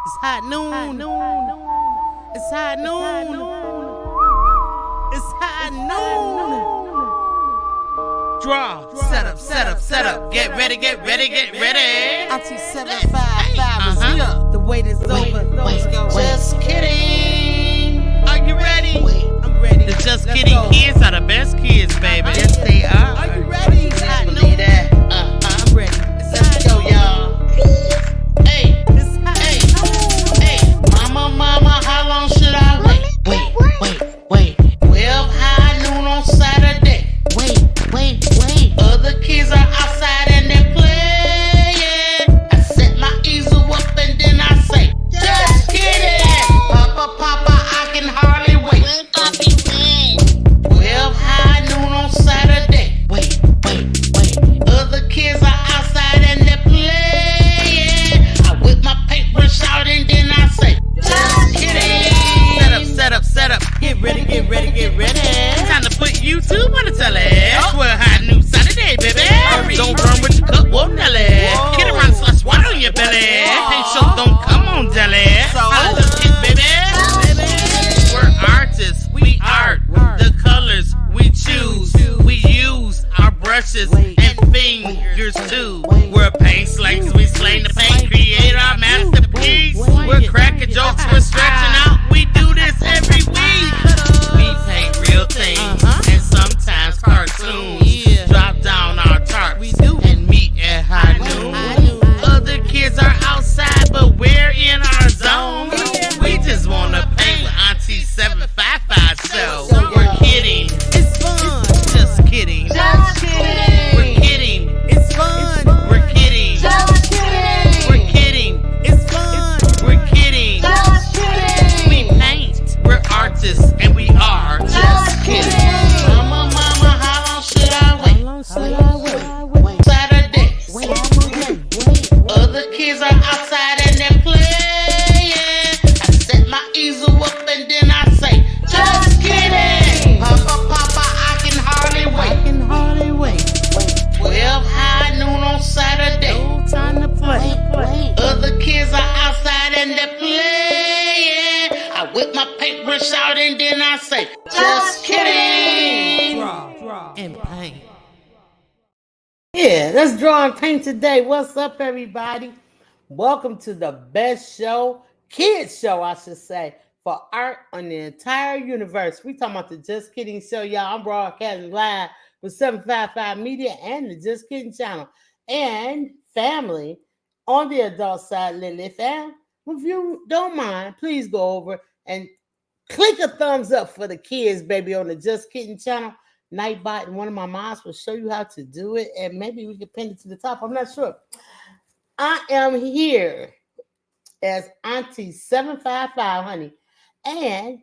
It's hot noon. It's hot noon. It's hot noon. Draw. Set up. Get ready. Auntie 755 is here. The wait is over. Let's go. Just kidding. Are you ready? I'm ready. The Just Kidding kids are the best kids, baby. Yes, they are. Are you ready? It's hot noon. That. I'm ready. Let's go, y'all. Hey. Mama, how long should I wait? Wait. 12 high noon on Saturday. Wait. Other kids are outside and they're playing. I set my easel up and then I say, just kidding. Papa, I can hardly wait. 12 high noon on Saturday. Wait. Other kids are outside and they're playing. I whip my paintbrush out and then I say, just kidding. Set up. Get ready. Time to put YouTube on the telly. 12 high noon Saturday, baby. Don't run with your cup, whoa, Nelly. Get around, slush water on your belly. Paint show don't come on, Jelly. I look it, baby. We're artists, we art. The colors we choose. We use our brushes and fingers too. We're paint slangers, we slang the paint, create our masterpiece. We're cracking jokes, we're stretching out. We do this every week. We paint real things and sometimes cartoons. Drop down our tarps and meet at high noon. Other kids are outside, but we're in our zone. We just wanna paint with Auntie 755 show. We're kidding. It's fun. Just kidding. We're kidding. It's fun. We're kidding. We're kidding. It's fun. We're kidding. We paint. We're artists and we are just kidding. Mama, how long should I wait? Saturday. Other kids are outside and they're playing. I set my easel up and then I say, just kidding. Papa, I can hardly wait. 12 high noon on Saturday. No time to play. Other kids are outside and they're playing. I whip my paintbrush out and then I say, just kidding. Draw. And paint. Yeah, let's draw and paint today. What's up, everybody? Welcome to the best show, kids show, I should say, for art on the entire universe. We talking about the Just Kidding show, y'all. I'm broadcasting live with 755 Media and the Just Kidding channel and family on the adult side, Lily fam. If you don't mind, please go over and click a thumbs up for the kids, baby, on the Just Kidding channel. Nightbot and one of my moms will show you how to do it, and maybe we can pin it to the top. I'm not sure. I am here as Auntie 755, honey, and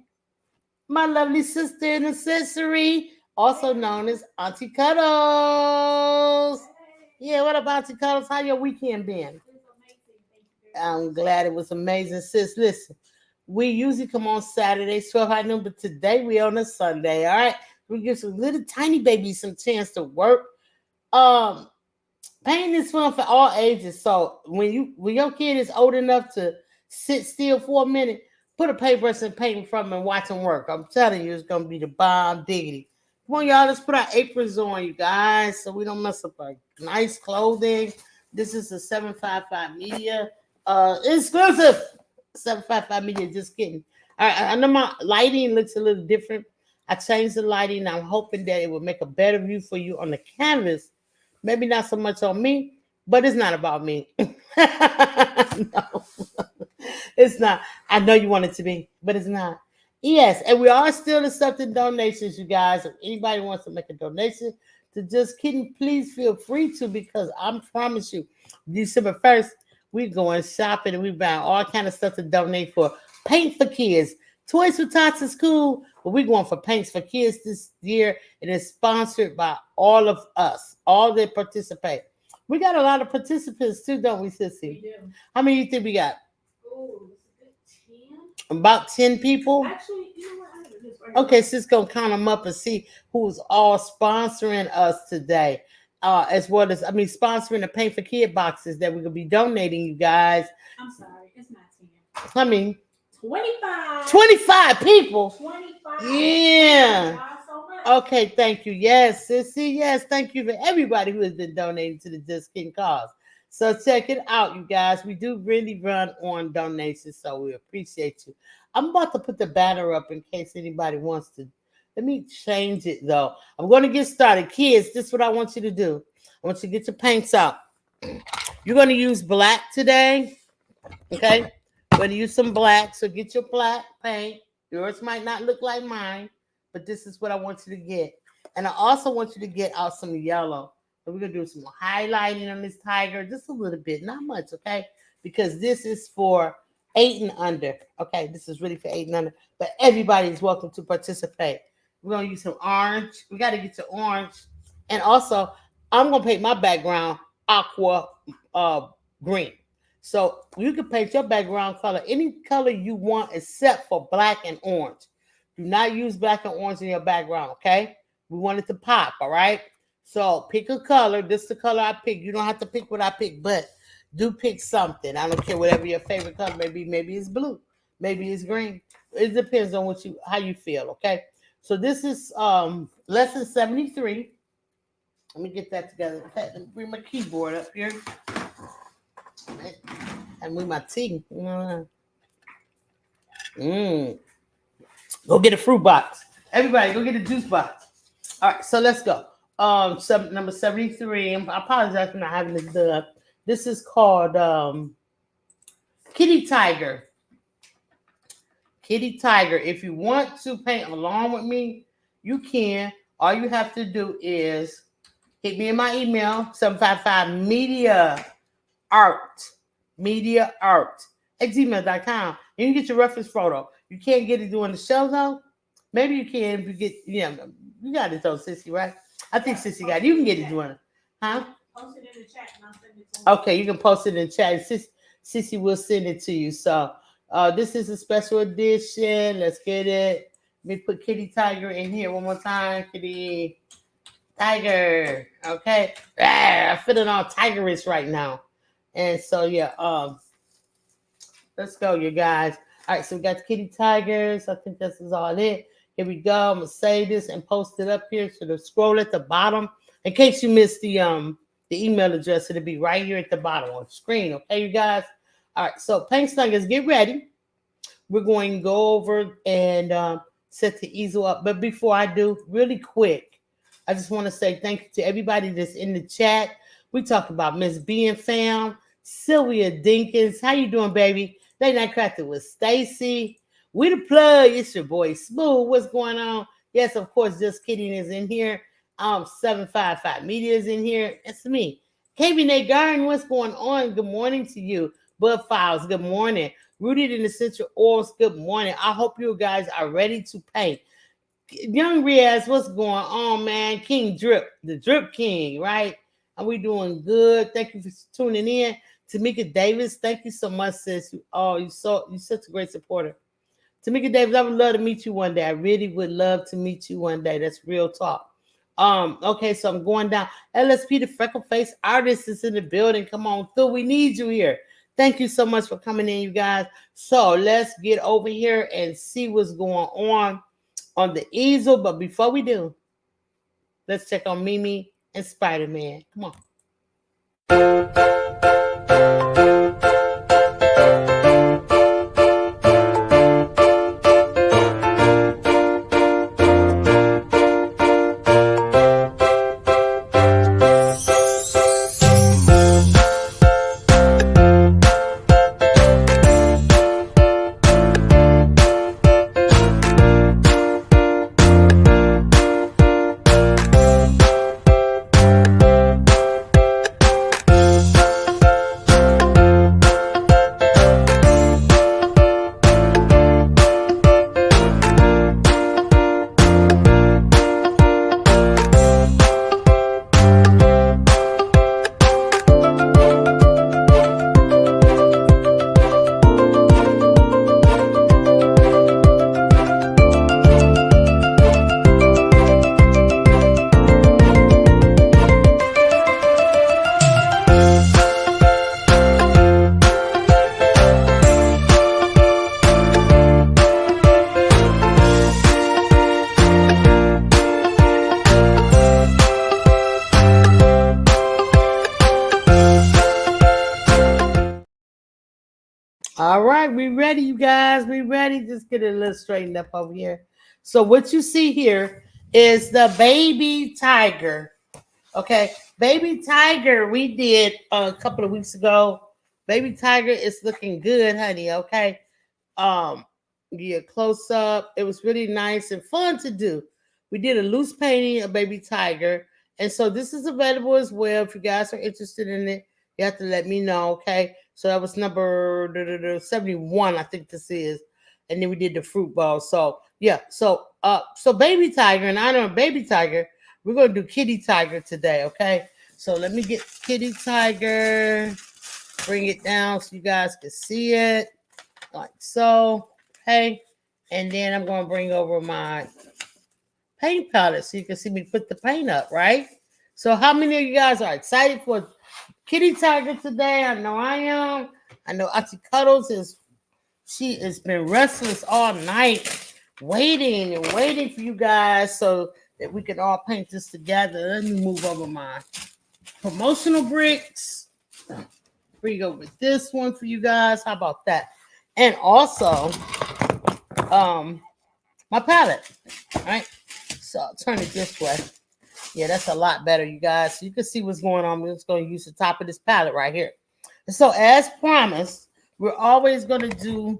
my lovely sister in accessory, also known as Auntie Cuddles. Yeah, what about Auntie Cuddles? How your weekend been? I'm glad it was amazing, sis. Listen, we usually come on Saturdays, 12 high noon, but today we on a Sunday, all right? We give some little tiny babies some chance to work. Painting is fun for all ages. So when your kid is old enough to sit still for a minute, put a paintbrush and paint in front of them and watch them work. I'm telling you, it's gonna be the bomb diggity. Come on, y'all, let's put our aprons on, you guys, so we don't mess up our nice clothing. This is the 755 Media exclusive. 755 Media, just kidding. All right, I know my lighting looks a little different. I changed the lighting. I'm hoping that it will make a better view for you on the canvas. Maybe not so much on me, but it's not about me. No, it's not. I know you want it to be, but it's not. Yes, and we are still accepting donations, you guys. If anybody wants to make a donation to Just Kidding, please feel free to, because I promise you, December 1st, we're going shopping and we're buying all kind of stuff to donate for Paint for Kids. Toys for Tots is cool, but we're going for Paints for Kids this year. It is sponsored by all of us, all that participate. We got a lot of participants too, don't we, Sissy? We do. How many do you think we got? Oh, 10? About 10 people? Actually, you know what? I have this right Okay, sis gonna count them up and see who's all sponsoring us today. As well as, sponsoring the Paint for Kid boxes that we're gonna be donating, you guys. I'm sorry, it's not 10. I mean, 25. 25 people. 25. Yeah. Thank y'all so much. Okay, thank you. Yes, sissy. Yes, thank you for everybody who has been donating to the Just King cause. So check it out, you guys. We do really run on donations, so we appreciate you. I'm about to put the banner up in case anybody wants to. Let me change it though. I'm going to get started. Kids, this is what I want you to do. I want you to get your paints out. You're going to use black today. Okay? We're going to use some black. So get your black paint. Yours might not look like mine, but this is what I want you to get. And I also want you to get out some yellow. So we're going to do some highlighting on this tiger, just a little bit, not much, okay? Because this is for 8 and under. Okay, this is really for 8 and under. But everybody is welcome to participate. We're going to use some orange. We got to get to orange. And also, I'm going to paint my background aqua green. So you can paint your background color any color you want except for black and orange. Do not use black and orange in your background, okay? We want it to pop, all right? So pick a color. This is the color I pick. You don't have to pick what I pick, but do pick something. I don't care whatever your favorite color may be. Maybe it's blue. Maybe it's green. It depends on how you feel, okay? So this is lesson 73. Let me get that together. In fact, let me bring my keyboard up here. And move my tea. Go get a fruit box. Everybody, go get a juice box. All right, so let's go. Number 73. I apologize for not having this done. This is called Kiddy Tiger. Kiddy Tiger. If you want to paint along with me, you can. All you have to do is hit me in my email, 755mediaart@gmail.com. You can get your reference photo. You can't get it during the show though. Maybe you can if you get, you got it though, Sissy, right? I think Sissy got it. You can get it during it. Huh? Post it in the chat and I'll send it to you. Okay, you can post it in the chat. Sissy will send it to you. So this is a special edition. Let's get it. Let me put Kiddy Tiger in here one more time. Kiddy Tiger. Okay. I'm feeling all tigerish right now. And so yeah, let's go, you guys. All right, so we got the Kiddy Tigers. I think this is all it. Here we go. I'm gonna save this and post it up here. So the scroll at the bottom. In case you missed the email address, it'll be right here at the bottom on the screen. Okay, you guys. All right, so paint slangers, get ready. We're going to go over and set the easel up. But before I do, really quick, I just want to say thank you to everybody that's in the chat. We talked about Miss B and fam, Sylvia Dinkins. How you doing, baby? Late Night Crafted with Stacy. We the plug. It's your boy Smooth. What's going on? Yes, of course, Just Kidding is in here. 755 Media is in here. It's me. KB Nate Garden, what's going on? Good morning to you. Bud Files, good morning. Rooted in Essential Oils, good morning. I hope you guys are ready to paint. Young Riaz, what's going on, man? King Drip, the Drip King, right? Are we doing good? Thank you for tuning in. Tamika Davis, thank you so much, sis. You're such a great supporter. Tamika Davis, I would love to meet you one day. I really would love to meet you one day. That's real talk. Okay, so I'm going down. LSP, the freckle face artist, is in the building. Come on through. We need you here. Thank you so much for coming in, you guys. So let's get over here and see what's going on the easel. But before we do, let's check on Mimi and Spider-Man. Come on. All right, we ready, you guys. We ready. Just get it a little straightened up over here. So what you see here is the baby tiger. Okay, baby tiger. We did a couple of weeks ago. Baby tiger is looking good, honey. Okay. Yeah, close up. It was really nice and fun to do. We did a loose painting of baby tiger, and so this is available as well. If you guys are interested in it, you have to let me know. Okay, so that was number 71, I think this is, and then we did the fruit bowl. So yeah, so baby tiger, in honor of baby tiger, we're gonna do kitty tiger today. Okay, so let me get kitty tiger, bring it down so you guys can see it like so. Okay, and then I'm gonna bring over my paint palette so you can see me put the paint up, right? So how many of you guys are excited for Kitty Tiger today? I know I am. I know Auntie Cuddles she has been restless all night, waiting and waiting for you guys so that we can all paint this together. Let me move over my promotional bricks. Bring over this one for you guys. How about that? And also, my palette. All right. So I'll turn it this way. Yeah, that's a lot better, you guys. So you can see what's going on. We're just going to use the top of this palette right here. And so as promised, we're always going to do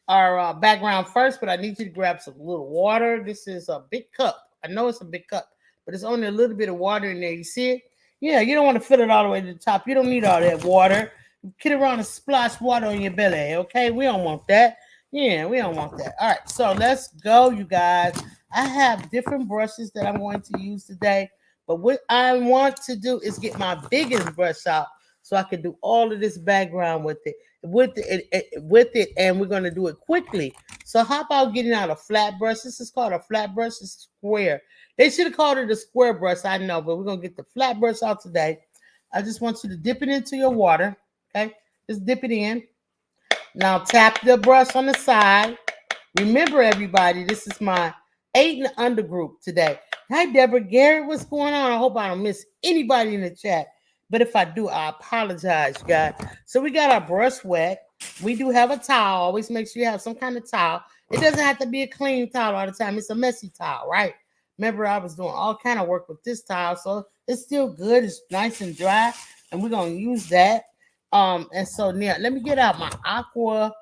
our background first, but I need you to grab some little water. This is a big cup. I know it's a big cup, but it's only a little bit of water in there. You see it? Yeah, you don't want to fill it all the way to the top. You don't need all that water. Kid around and splash water on your belly, okay? We don't want that. Yeah, we don't want that. All right, so let's go, you guys. I have different brushes that I'm going to use today, but what I want to do is get my biggest brush out so I can do all of this background with it, and we're going to do it quickly. So how about getting out a flat brush? This is called a flat brush. It's square. They should have called it a square brush, I know, but we're going to get the flat brush out today. I just want you to dip it into your water, okay? Just dip it in. Now tap the brush on the side. Remember, everybody, this is my 8 and under group today. Hi, Deborah Garrett. What's going on? I hope I don't miss anybody in the chat. But if I do, I apologize, guys. So we got our brush wet. We do have a towel. Always make sure you have some kind of towel. It doesn't have to be a clean towel all the time. It's a messy towel, right? Remember, I was doing all kind of work with this towel, so it's still good. It's nice and dry, and we're gonna use that. And so now let me get out my aqua,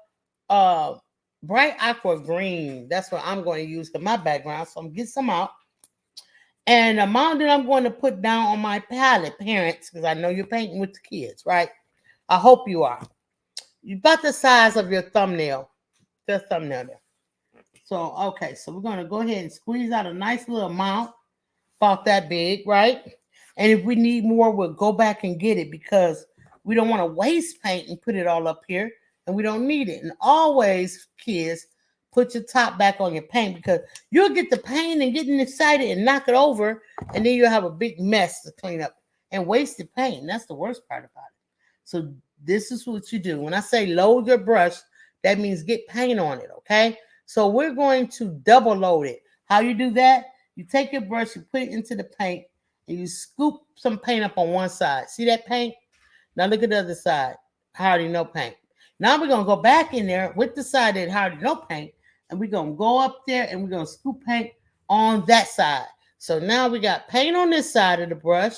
bright aqua green. That's what I'm going to use for my background. So I'm gonna get some out. And the amount that I'm going to put down on my palette, parents, because I know you're painting with the kids, right? I hope you are. You about the size of your thumbnail. The thumbnail there. So, okay, so we're going to go ahead and squeeze out a nice little amount, about that big, right? And if we need more, we'll go back and get it because we don't want to waste paint and put it all up here, and we don't need it. And always, kids, put your top back on your paint because you'll get the paint and getting excited and knock it over, and then you'll have a big mess to clean up and wasted paint. And that's the worst part about it. So this is what you do. When I say load your brush, that means get paint on it, okay? So we're going to double load it. How you do that? You take your brush, you put it into the paint, and you scoop some paint up on one side. See that paint? Now look at the other side. Hardly no paint. Now we're going to go back in there with the side that hardly no paint, and we're going to go up there and we're going to scoop paint on that side. So now we got paint on this side of the brush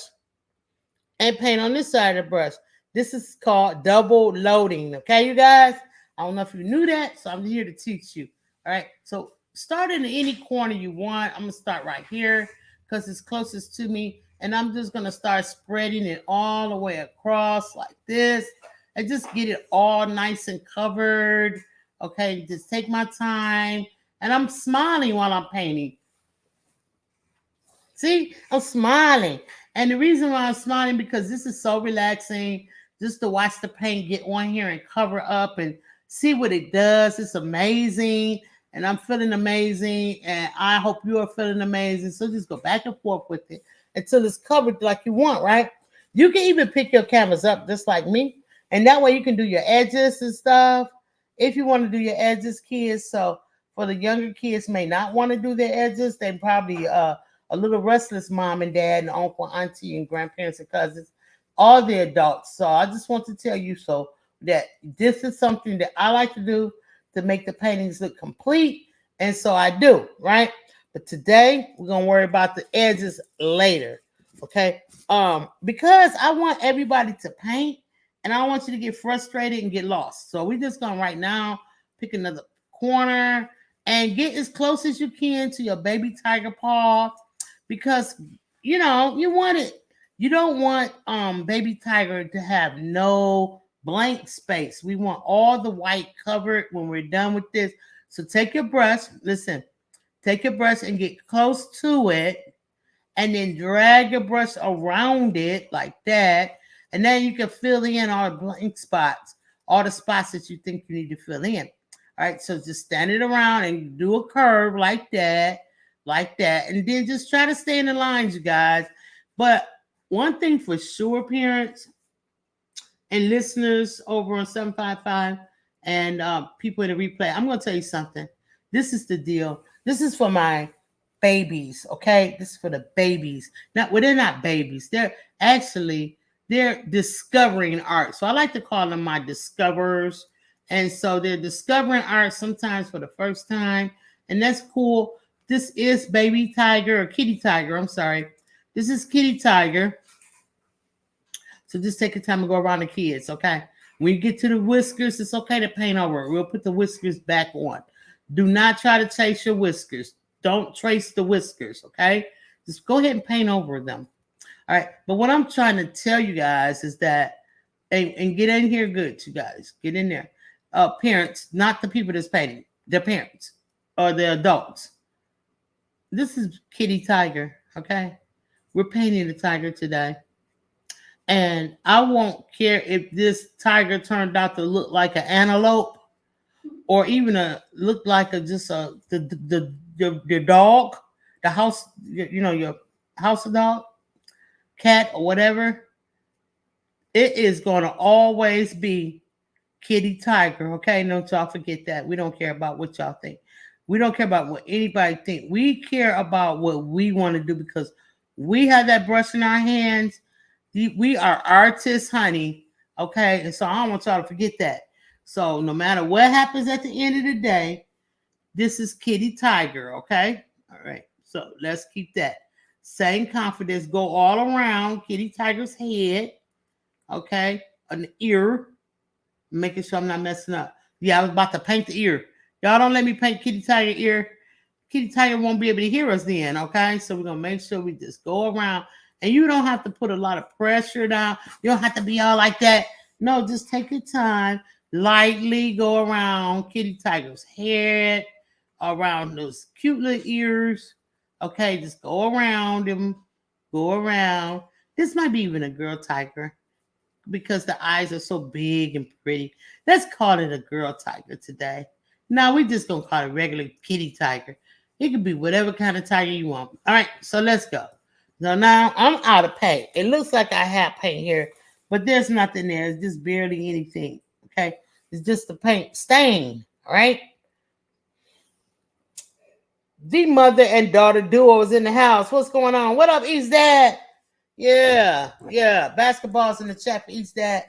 and paint on this side of the brush. This is called double loading. Okay, you guys? I don't know if you knew that, so I'm here to teach you. All right, so start in any corner you want. I'm going to start right here because it's closest to me. And I'm just going to start spreading it all the way across like this. And just get it all nice and covered. Okay, just take my time. And I'm smiling while I'm painting. See, I'm smiling. And the reason why I'm smiling because this is so relaxing just to watch the paint get on here and cover up and see what it does. It's amazing. And I'm feeling amazing. And I hope you are feeling amazing. So just go back and forth with it until it's covered like you want, right? You can even pick your canvas up just like me. And that way you can do your edges and stuff. If you want to do your edges, kids. So for the younger kids may not want to do their edges. They probably a little restless mom and dad and uncle, auntie, and grandparents and cousins. All the adults. So I just want to tell you, so that this is something that I like to do to make the paintings look complete. And so I do, right? But today we're gonna worry about the edges later. Okay. Because I want everybody to paint and I don't want you to get frustrated and get lost. So we're just gonna right now pick another corner and get as close as you can to your baby tiger paw, because you know you want it. You don't want baby tiger to have no blank space. We want all the white covered when we're done with this. So take your brush, listen, take your brush and get close to it, and then drag your brush around it like that. And then you can fill in all the blank spots, all the spots that you think you need to fill in. All right, so just stand it around and do a curve like that, and then just try to stay in the lines, you guys. But one thing for sure, parents and listeners over on 755 and people in the replay, I'm going to tell you something. This is the deal. This is for my babies, okay? This is for the babies. Well, they're not babies. They're discovering art. So I like to call them my discoverers. And so they're discovering art sometimes for the first time. And that's cool. This is baby tiger or kitty tiger. I'm sorry. This is kitty tiger. So just take your time and go around the kids, okay? When you get to the whiskers, it's okay to paint over it. We'll put the whiskers back on. Do not try to chase your whiskers. Don't trace the whiskers, okay? Just go ahead and paint over them. All right. But what I'm trying to tell you guys is that, and get in here good, you guys. Get in there. Parents, not the people that's painting, the parents or the adults. This is kitty tiger, okay? We're painting the tiger today. And I won't care if this tiger turned out to look like an antelope or even look like your dog, the house, your house dog, cat or whatever. It is going to always be kitty tiger, okay? Don't y'all forget that. We don't care about what y'all think. We don't care about what anybody think. We care about what we want to do because we have that brush in our hands. We are artists, honey, okay? And so I don't want y'all to forget that. So no matter what happens at the end of the day, this is kitty tiger, okay? All right, so let's keep that. Same confidence. Go all around kitty tiger's head, okay? An ear. Making sure I'm not messing up. Yeah, I was about to paint the ear. Y'all don't let me paint kitty tiger ear. Kitty tiger won't be able to hear us then, okay? So we're going to make sure we just go around. And you don't have to put a lot of pressure down. You don't have to be all like that. No, just take your time. Lightly go around kitty tiger's head, around those cute little ears. Okay, just go around them. Go around. This might be even a girl tiger, because the eyes are so big and pretty. Let's call it a girl tiger today. Now we just gonna call it regular kitty tiger. It could be whatever kind of tiger you want. All right, so let's go. So now I'm out of paint. It looks like I have paint here, but there's nothing there. It's just barely anything. Okay, it's just the paint stain. All right. The mother and daughter duo is in the house. What's going on? What up, East Dad? Yeah. Basketball's in the chat for East Dad.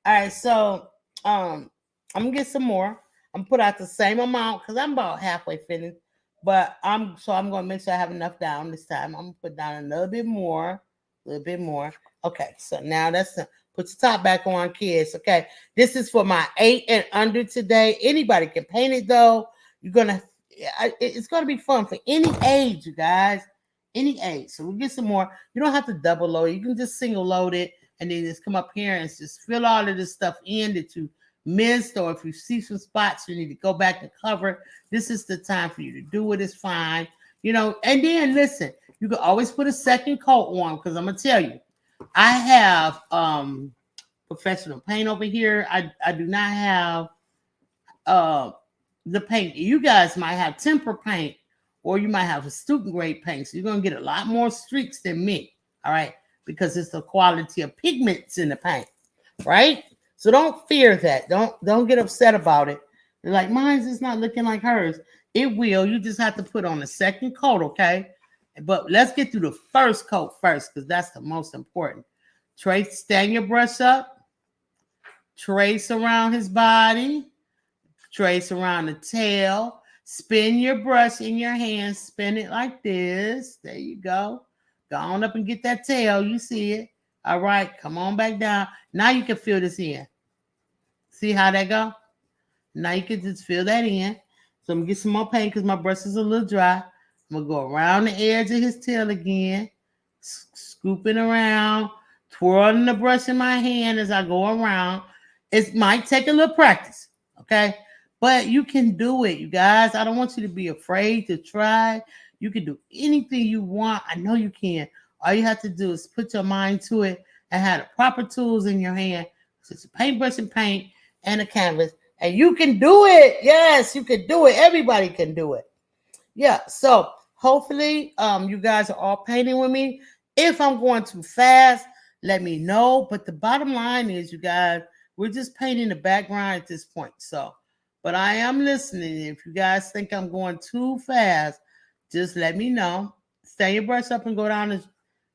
All right, so I'm gonna get some more. I'm put out the same amount because I'm about halfway finished. But I'm gonna make sure I have enough down this time. I'm gonna put down a little bit more. Okay, so now put your top back on, kids. Okay, this is for my 8 and under today. Anybody can paint it though. It's gonna be fun for any age, you guys. Any age. So we'll get some more. You don't have to double load it. You can just single load it and then just come up here and just fill all of this stuff in that you missed, or if you see some spots you need to go back and cover. This is the time for you to do it. It's fine, and then listen, you can always put a second coat on, because I'm gonna tell you, I have professional paint over here. I do not have the paint. You guys might have temper paint, or you might have a student grade paint, so you're gonna get a lot more streaks than me. All right, because it's the quality of pigments in the paint, right? So don't fear that. Don't get upset about it. You're like, mine's is not looking like hers. It will. You just have to put on the second coat, okay? But let's get through the first coat first, because that's the most important. Stand your brush up. Trace around his body. Trace around the tail. Spin your brush in your hand. Spin it like this. There you go. Go on up and get that tail. You see it. All right. Come on back down. Now you can fill this in. See how that go? Now you can just fill that in. So I'm going to get some more paint because my brush is a little dry. I'm going to go around the edge of his tail again. Scooping around. Twirling the brush in my hand as I go around. It might take a little practice. Okay? But you can do it, you guys. I don't want you to be afraid to try. You can do anything you want. I know you can. All you have to do is put your mind to it and have the proper tools in your hand. So it's a paintbrush and paint and a canvas. And you can do it. Yes, you can do it. Everybody can do it. Yeah, so hopefully you guys are all painting with me. If I'm going too fast, let me know. But the bottom line is, you guys, we're just painting the background at this point. So, but I am listening. If you guys think I'm going too fast, just let me know. Stand your brush up and go down the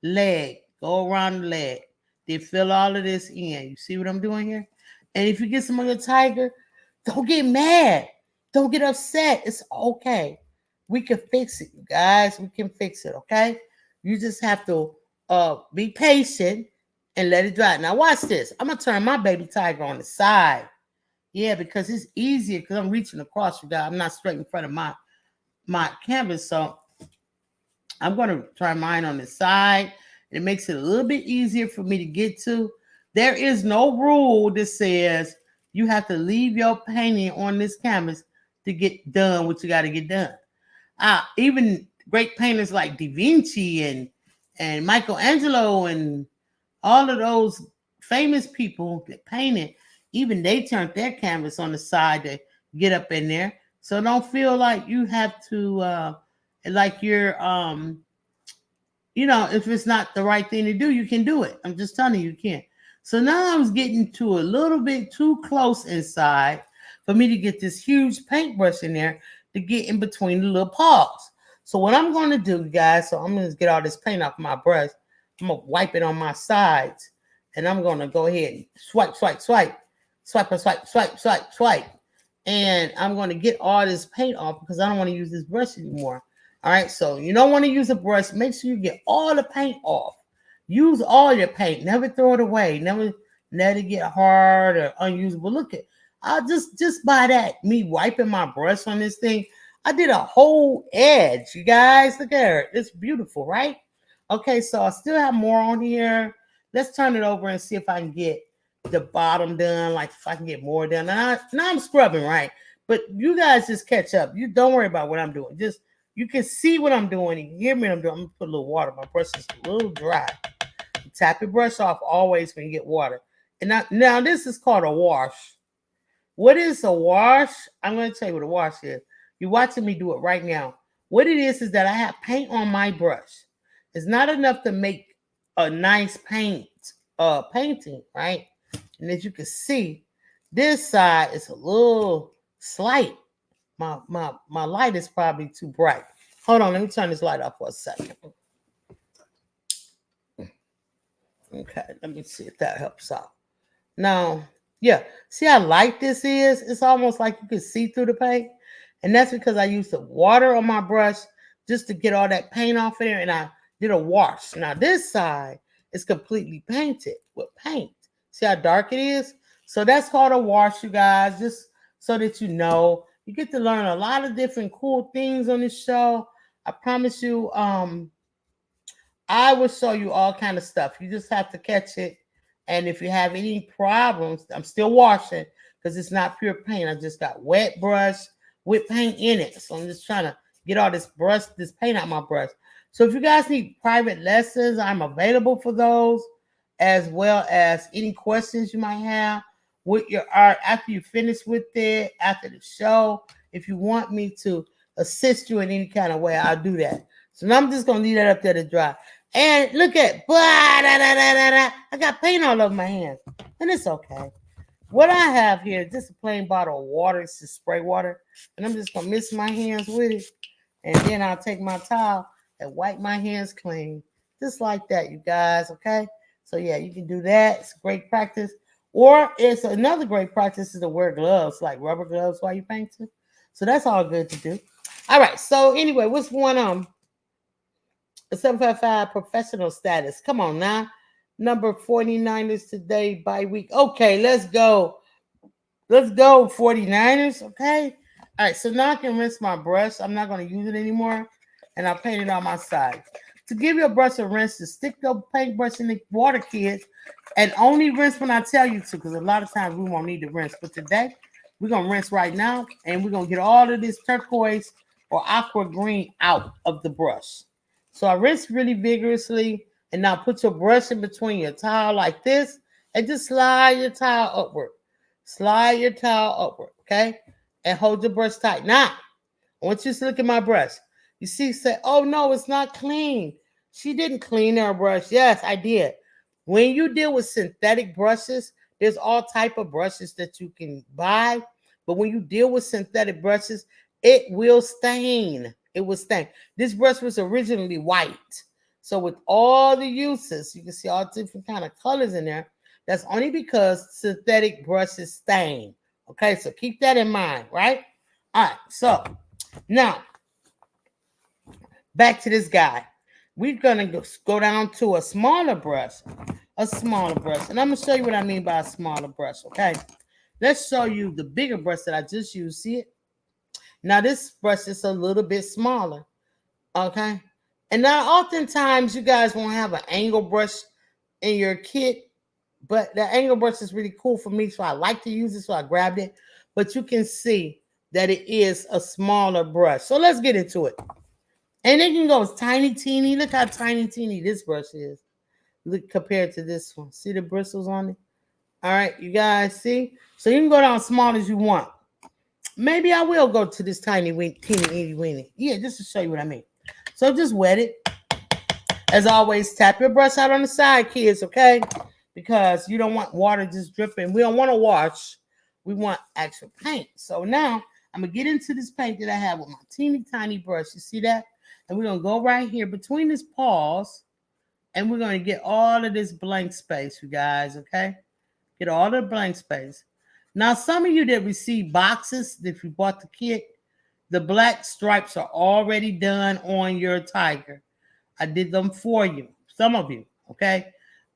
leg. Go around the leg. Then fill all of this in. You see what I'm doing here? And if you get some of your tiger, don't get mad. Don't get upset. It's okay. We can fix it, you guys. We can fix it, okay? You just have to be patient and let it dry. Now watch this. I'm going to turn my baby tiger on the side. Yeah, because it's easier because I'm reaching across, you guys. I'm not straight in front of my canvas. So I'm going to try mine on the side. It makes it a little bit easier for me to get to. There is no rule that says you have to leave your painting on this canvas to get done what you got to get done. Even great painters like Da Vinci and Michelangelo and all of those famous people that painted, even they turned their canvas on the side to get up in there. So don't feel like you have to, like you're, if it's not the right thing to do, you can do it. I'm just telling you, you can. So now I was getting to a little bit too close inside for me to get this huge paintbrush in there to get in between the little paws. So what I'm going to do, guys, so I'm going to get all this paint off my brush. I'm going to wipe it on my sides. And I'm going to go ahead and swipe, swipe, swipe. Swipe, swipe, swipe, swipe, swipe. And I'm going to get all this paint off because I don't want to use this brush anymore. All right, so you don't want to use a brush. Make sure you get all the paint off. Use all your paint. Never throw it away. Never let it get hard or unusable. Look at, I'll just by that, me wiping my brush on this thing, I did a whole edge. You guys, look at it. It's beautiful, right? Okay, so I still have more on here. Let's turn it over and see if I can get the bottom done, like if I can get more done. Now I'm scrubbing, right? But you guys just catch up. You don't worry about what I'm doing. Just, you can see what I'm doing. You can hear me what I'm doing. I'm going to put a little water. My brush is a little dry. You tap your brush off always when you get water. And now this is called a wash. What is a wash? I'm going to tell you what a wash is. You're watching me do it right now. What it is that I have paint on my brush. It's not enough to make a nice painting, right? And as you can see, this side is a little slight. My light is probably too bright. Hold on, let me turn this light off for a second. Okay, let me see if that helps out. Now, yeah, see how light this is? It's almost like you can see through the paint. And that's because I used the water on my brush just to get all that paint off there, and I did a wash. Now this side is completely painted with paint. See how dark it is? So that's called a wash, you guys, just so that you know. You get to learn a lot of different cool things on this show. I promise you, I will show you all kind of stuff. You just have to catch it. And if you have any problems, I'm still washing because it's not pure paint. I just got wet brush with paint in it. So I'm just trying to get all this paint out my brush. So if you guys need private lessons, I'm available for those, as well as any questions you might have with your art after you finish with it, after the show. If you want me to assist you in any kind of way, I'll do that. So now I'm just going to leave that up there to dry. And look at, I got paint all over my hands. And it's okay. What I have here is just a plain bottle of water. It's just spray water. And I'm just going to mist my hands with it. And then I'll take my towel and wipe my hands clean. Just like that, you guys, okay? So, yeah, you can do that. It's great practice. Or it's another great practice is to wear gloves, like rubber gloves while you painting. So that's all good to do. All right. So anyway, what's going on? 755 professional status. Come on now. Number 49 is today by week. Okay, let's go. Let's go, 49ers. Okay. All right. So now I can rinse my brush. I'm not going to use it anymore. And I'll paint it on my side. To give your brush a rinse, to stick your paintbrush in the water, kids, and only rinse when I tell you to, because a lot of times we won't need to rinse. But today, we're going to rinse right now, and we're going to get all of this turquoise or aqua green out of the brush. So I rinse really vigorously, and now put your brush in between your towel like this, and just slide your towel upward. Slide your towel upward, okay? And hold your brush tight. Now, I want you to look at my brush. You see, say, oh no, it's not clean. She didn't clean her brush. Yes, I did. When you deal with synthetic brushes, there's all type of brushes that you can buy. But when you deal with synthetic brushes, it will stain. It will stain. This brush was originally white. So with all the uses, you can see all different kind of colors in there. That's only because synthetic brushes stain. Okay, so keep that in mind, right? All right, so now, back to this guy. We're going to go down to a smaller brush. And I'm going to show you what I mean by a smaller brush, okay? Let's show you the bigger brush that I just used. See it? Now, this brush is a little bit smaller, okay? And now, oftentimes, you guys won't have an angle brush in your kit, but the angle brush is really cool for me, so I like to use it, so I grabbed it. But you can see that it is a smaller brush. So let's get into it. And it can go as tiny teeny. Look how tiny teeny this brush is. Look compared to this one. See the bristles on it? All right, you guys see? So you can go down as small as you want. Maybe I will go to this tiny teeny itty weeny. Yeah, just to show you what I mean. So just wet it. As always, tap your brush out on the side, kids, okay? Because you don't want water just dripping. We don't want to wash. We want actual paint. So now I'm going to get into this paint that I have with my teeny tiny brush. You see that? And we're going to go right here between his paws. And we're going to get all of this blank space, you guys, okay? Get all the blank space. Now, some of you that receive boxes, if you bought the kit, the black stripes are already done on your tiger. I did them for you, some of you, okay?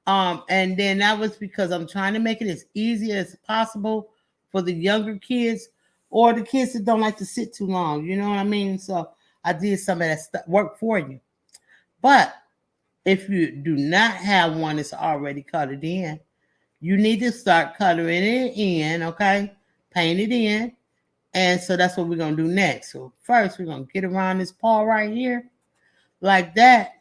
And then that was because I'm trying to make it as easy as possible for the younger kids or the kids that don't like to sit too long. You know what I mean? So I did some of that work for you. But if you do not have one that's already colored in, you need to start coloring it in, okay? Paint it in. And so that's what we're going to do next. So first, we're going to get around this paw right here like that.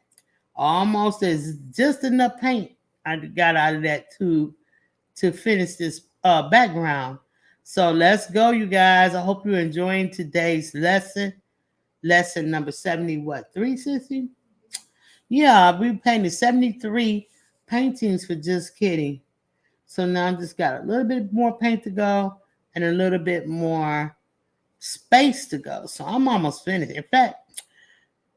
Almost as just enough paint I got out of that tube to finish this background. So let's go, you guys. I hope you're enjoying today's lesson. Lesson number 70, what, 360? Yeah, we painted 73 paintings for Just Kidding. So now I just got a little bit more paint to go and a little bit more space to go. So I'm almost finished. In fact,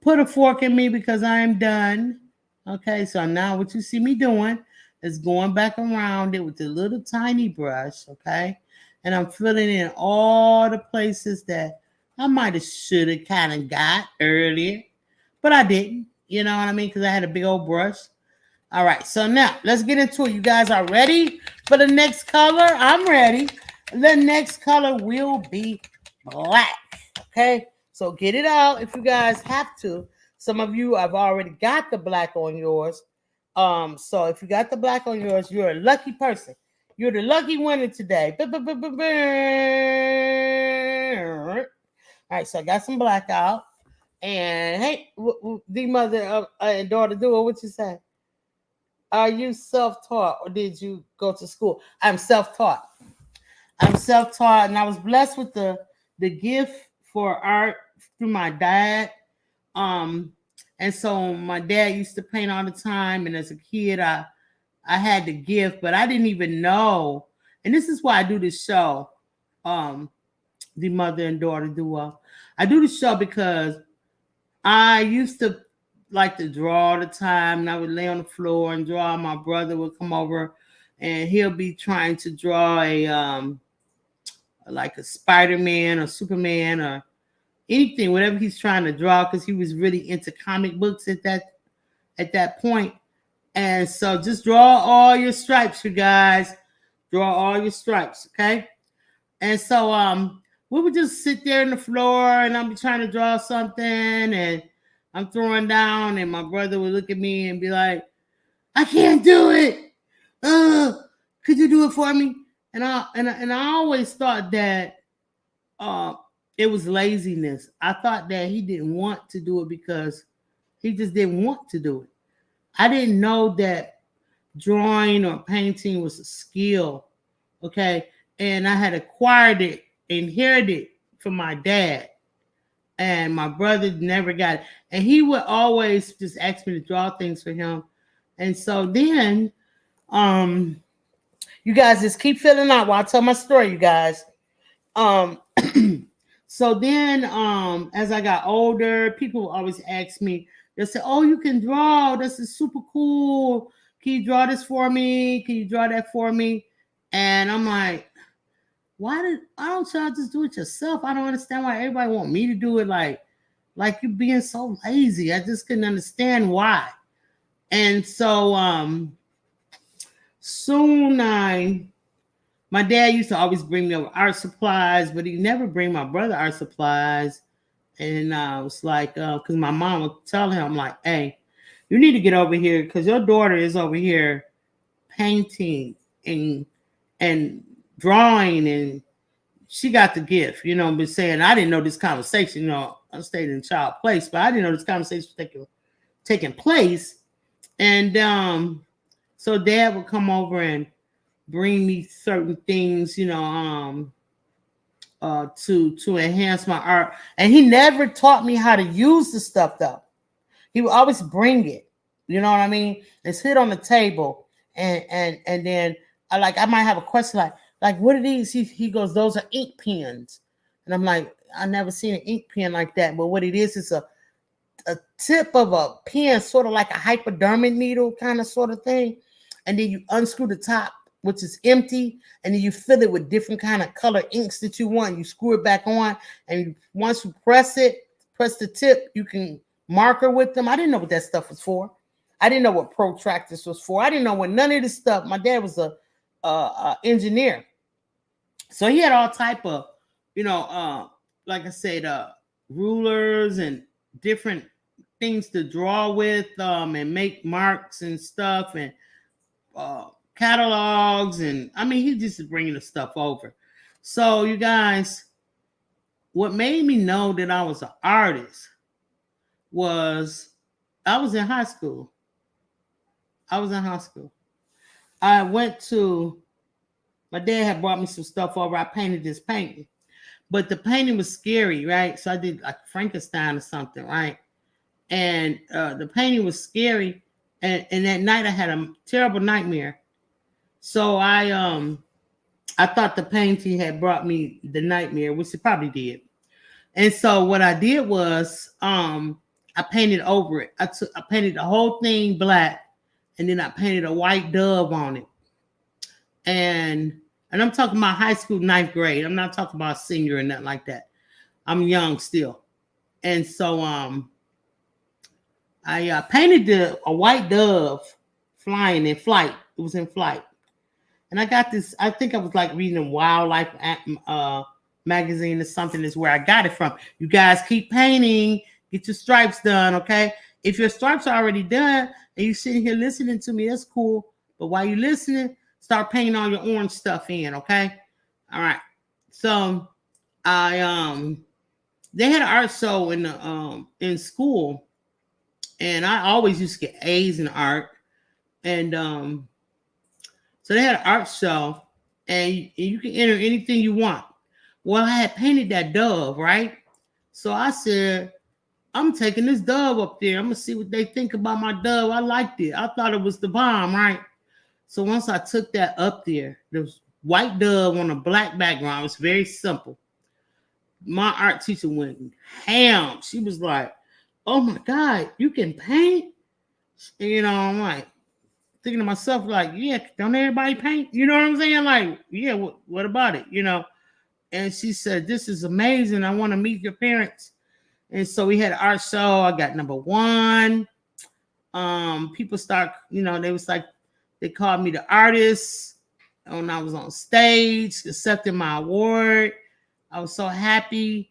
put a fork in me because I am done. Okay, so now what you see me doing is going back around it with a little tiny brush, okay? And I'm filling in all the places that I might have should have kind of got earlier, but I didn't. You know what I mean? Because I had a big old brush. All right, so now let's get into it. You guys are ready for the next color? I'm ready. The next color will be black, okay? So get it out if you guys have to. Some of you have already got the black on yours. So if you got the black on yours, you're a lucky person. You're the lucky winner today. All right, so I got some black out. And hey, the mother and daughter duo, what you say? Are you self-taught or did you go to school? I'm self-taught. I'm self-taught, and I was blessed with the gift for art through my dad. And so my dad used to paint all the time, and as a kid, I had the gift, but I didn't even know. And this is why I do this show, the mother and daughter duo. I do the show because I used to like to draw all the time, and I would lay on the floor and draw. My brother would come over and he'll be trying to draw a like a Spider-Man or Superman or anything, whatever he's trying to draw, because he was really into comic books at that point. And so just draw all your stripes, you guys. Draw all your stripes, okay? And so we would just sit there on the floor and I'll be trying to draw something and I'm throwing down and my brother would look at me and be like, I can't do it. Could you do it for me? And I always thought that it was laziness. I thought that he didn't want to do it because he just didn't want to do it. I didn't know that drawing or painting was a skill, okay? And I had acquired it, inherited from my dad. And my brother never got it. And he would always just ask me to draw things for him. And so then, you guys just keep filling out while I tell my story, you guys. So then, as I got older, people would always ask me, they'll say, oh, you can draw. This is super cool. Can you draw this for me? Can you draw that for me? And I'm like, why don't y'all just do it yourself? I don't understand why everybody want me to do it like you being so lazy. I just couldn't understand why. And so soon my dad used to always bring me over art supplies, but he never bring my brother art supplies. And I was like, because my mom would tell him, like, hey, you need to get over here because your daughter is over here painting and drawing, and she got the gift, you know. But saying I didn't know this conversation, you know, I stayed in child place, but I didn't know this conversation was taking place. And so dad would come over and bring me certain things, you know, to enhance my art. And he never taught me how to use the stuff though. He would always bring it, you know what I mean? And sit on the table, and then I might have a question like what are these? He goes, those are ink pens. And I'm like, I never seen an ink pen like that. But what it is a tip of a pen, sort of like a hypodermic needle kind of sort of thing. And then you unscrew the top, which is empty, and then you fill it with different kind of color inks that you want. You screw it back on, and once you press the tip, you can marker with them. I didn't know what that stuff was for. I didn't know what protractors was for. I didn't know what none of this stuff. My dad was a engineer, so he had all type of, you know, like I said, rulers and different things to draw with, and make marks and stuff, and catalogs, and I mean, he just bringing the stuff over. So you guys, what made me know that I was an artist was I was in high school. I went to, my dad had brought me some stuff over. I painted this painting, but the painting was scary, right? So I did like Frankenstein or something, right? And the painting was scary. And that night I had a terrible nightmare. So I thought the painting had brought me the nightmare, which it probably did. And so what I did was I painted over it. I painted the whole thing black, and then I painted a white dove on it. And I'm talking about high school, 9th grade. I'm not talking about senior or nothing like that. I'm young still. And so I painted a white dove flying in flight. It was in flight. And I got this, I think I was like reading a wildlife magazine or something is where I got it from. You guys keep painting, get your stripes done, okay? If your stripes are already done and you're sitting here listening to me, that's cool. But while you're listening, start painting all your orange stuff in, okay? All right. So I they had an art show in school, and I always used to get A's in art. And so they had an art show, and you can enter anything you want. Well, I had painted that dove, right? So I said, I'm taking this dove up there. I'm going to see what they think about my dove. I liked it. I thought it was the bomb, right? So once I took that up there was white dove on a black background. It was very simple. My art teacher went ham. She was like, oh my God, you can paint? And, you know, I'm like, thinking to myself, like, yeah, don't everybody paint? You know what I'm saying? Like, yeah, what about it? You know? And she said, this is amazing. I want to meet your parents. And so we had an art show. I got number one. People start, you know, they called me the artist. When I was on stage, accepting my award. I was so happy.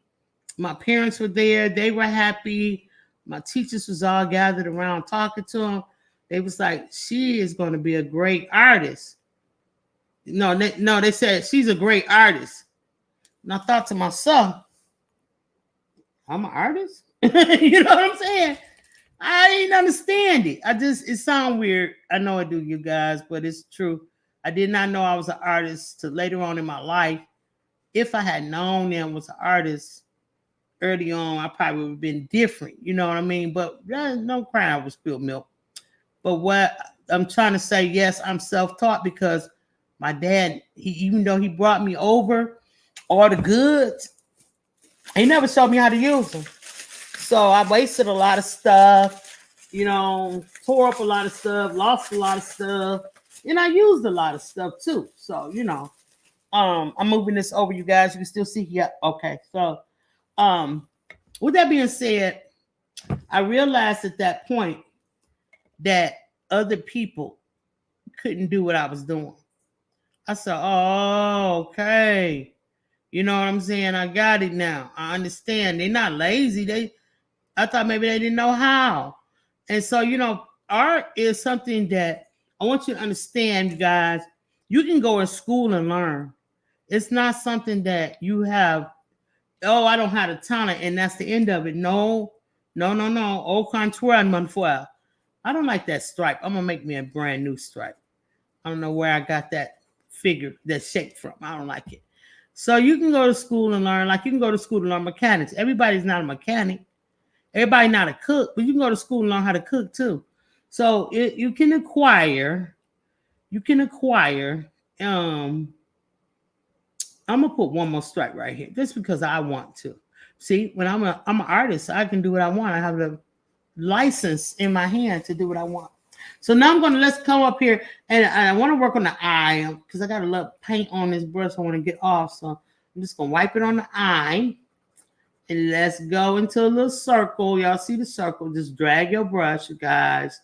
My parents were there. They were happy. My teachers was all gathered around talking to them. They was like, she is going to be a great artist. No, they said she's a great artist. And I thought to myself, I'm an artist? You know what I'm saying? I didn't understand it. It sounds weird. I know I do, you guys, but it's true. I did not know I was an artist till later on in my life. If I had known I was an artist early on, I probably would have been different. You know what I mean? But no crying over spilled milk. But what I'm trying to say, yes, I'm self-taught because my dad, even though he brought me over all the goods, he never showed me how to use them. So I wasted a lot of stuff, you know, tore up a lot of stuff, lost a lot of stuff, and I used a lot of stuff too. So, you know, I'm moving this over, you guys. You can still see here. Okay. So, with that being said, I realized at that point that other people couldn't do what I was doing. I said, oh, okay. You know what I'm saying? I got it now. I understand. They're not lazy. I thought maybe they didn't know how. And so, you know, art is something that I want you to understand, you guys. You can go to school and learn. It's not something that you have, oh, I don't have the talent, and that's the end of it. No. Au contraire, mon frère. I don't like that stripe. I'm going to make me a brand new stripe. I don't know where I got that figure, that shape from. I don't like it. So you can go to school and learn. Like you can go to school to learn mechanics. Everybody's not a mechanic. Everybody not a cook, but you can go to school and learn how to cook too. So you can acquire. I'm gonna put one more stripe right here, just because I want to. See, when I'm an artist, I can do what I want. I have the license in my hand to do what I want. So now let's come up here, and I want to work on the eye because I got a little paint on this brush I want to get off. So I'm just gonna wipe it on the eye. And let's go into a little circle. Y'all see the circle? Just drag your brush, you guys.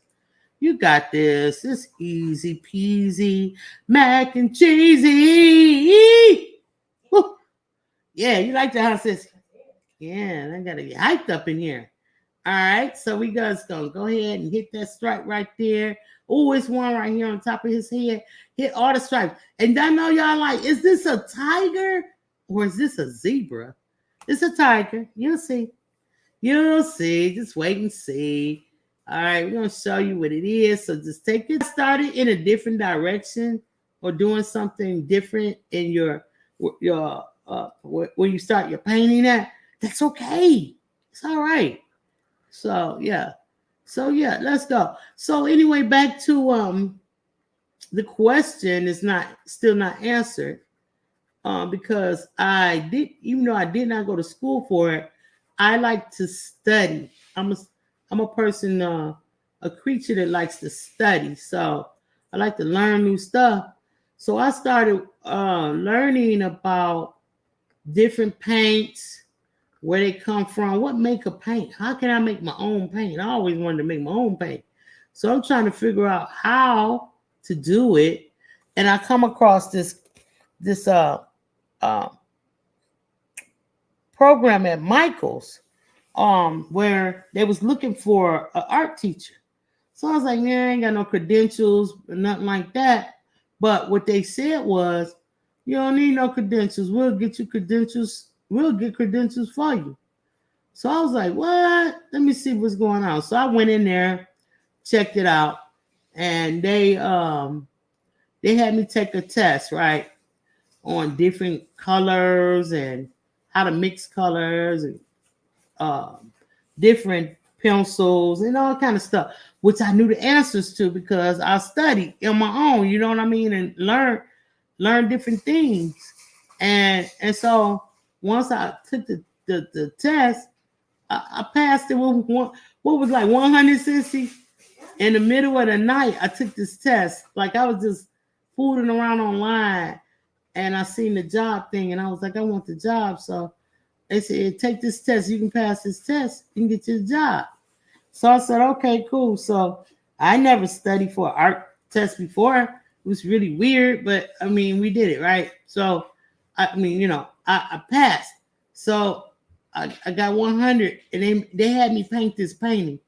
You got this. It's easy peasy, mac and cheesy. Woo. Yeah, you like the house, sis? Yeah, I gotta get hyped up in here. All right, so we just gonna go ahead and hit that stripe right there. Oh, it's one right here on top of his head. Hit all the stripes. And I know y'all like, is this a tiger or is this a zebra? It's a tiger. You'll see. You'll see. Just wait and see. All right, we're going to show you what it is. So just take it started in a different direction or doing something different in your where you start your painting at. That's okay. It's all right. So, yeah. Let's go. So anyway, back to the question is still not answered. Because even though I did not go to school for it, I like to study. I'm a person, a creature that likes to study. So I like to learn new stuff. So I started learning about different paints, where they come from, what make a paint. How can I make my own paint? I always wanted to make my own paint. So I'm trying to figure out how to do it. And I come across this program at Michael's where they was looking for an art teacher. So I was like, yeah, I ain't got no credentials or nothing like that. But what they said was, you don't need no credentials. We'll get you credentials. We'll get credentials for you. So I was like, what? Let me see what's going on. So I went in there, checked it out, and they had me take a test, right? On different colors and how to mix colors and different pencils and all kind of stuff, which I knew the answers to because I studied on my own, you know what I mean, and learn different things. And so once I took the test, I passed it with what was like 160. in the middle of the night, I took this test. Like I was just fooling around online, and I seen the job thing, and I was like, I want the job. So they said, take this test. You can pass this test, you can get you the job. So I said, okay, cool. So I never studied for an art test before. It was really weird, but I mean, we did it, right? So I mean, you know, I passed. So I got 100, and they had me paint this painting.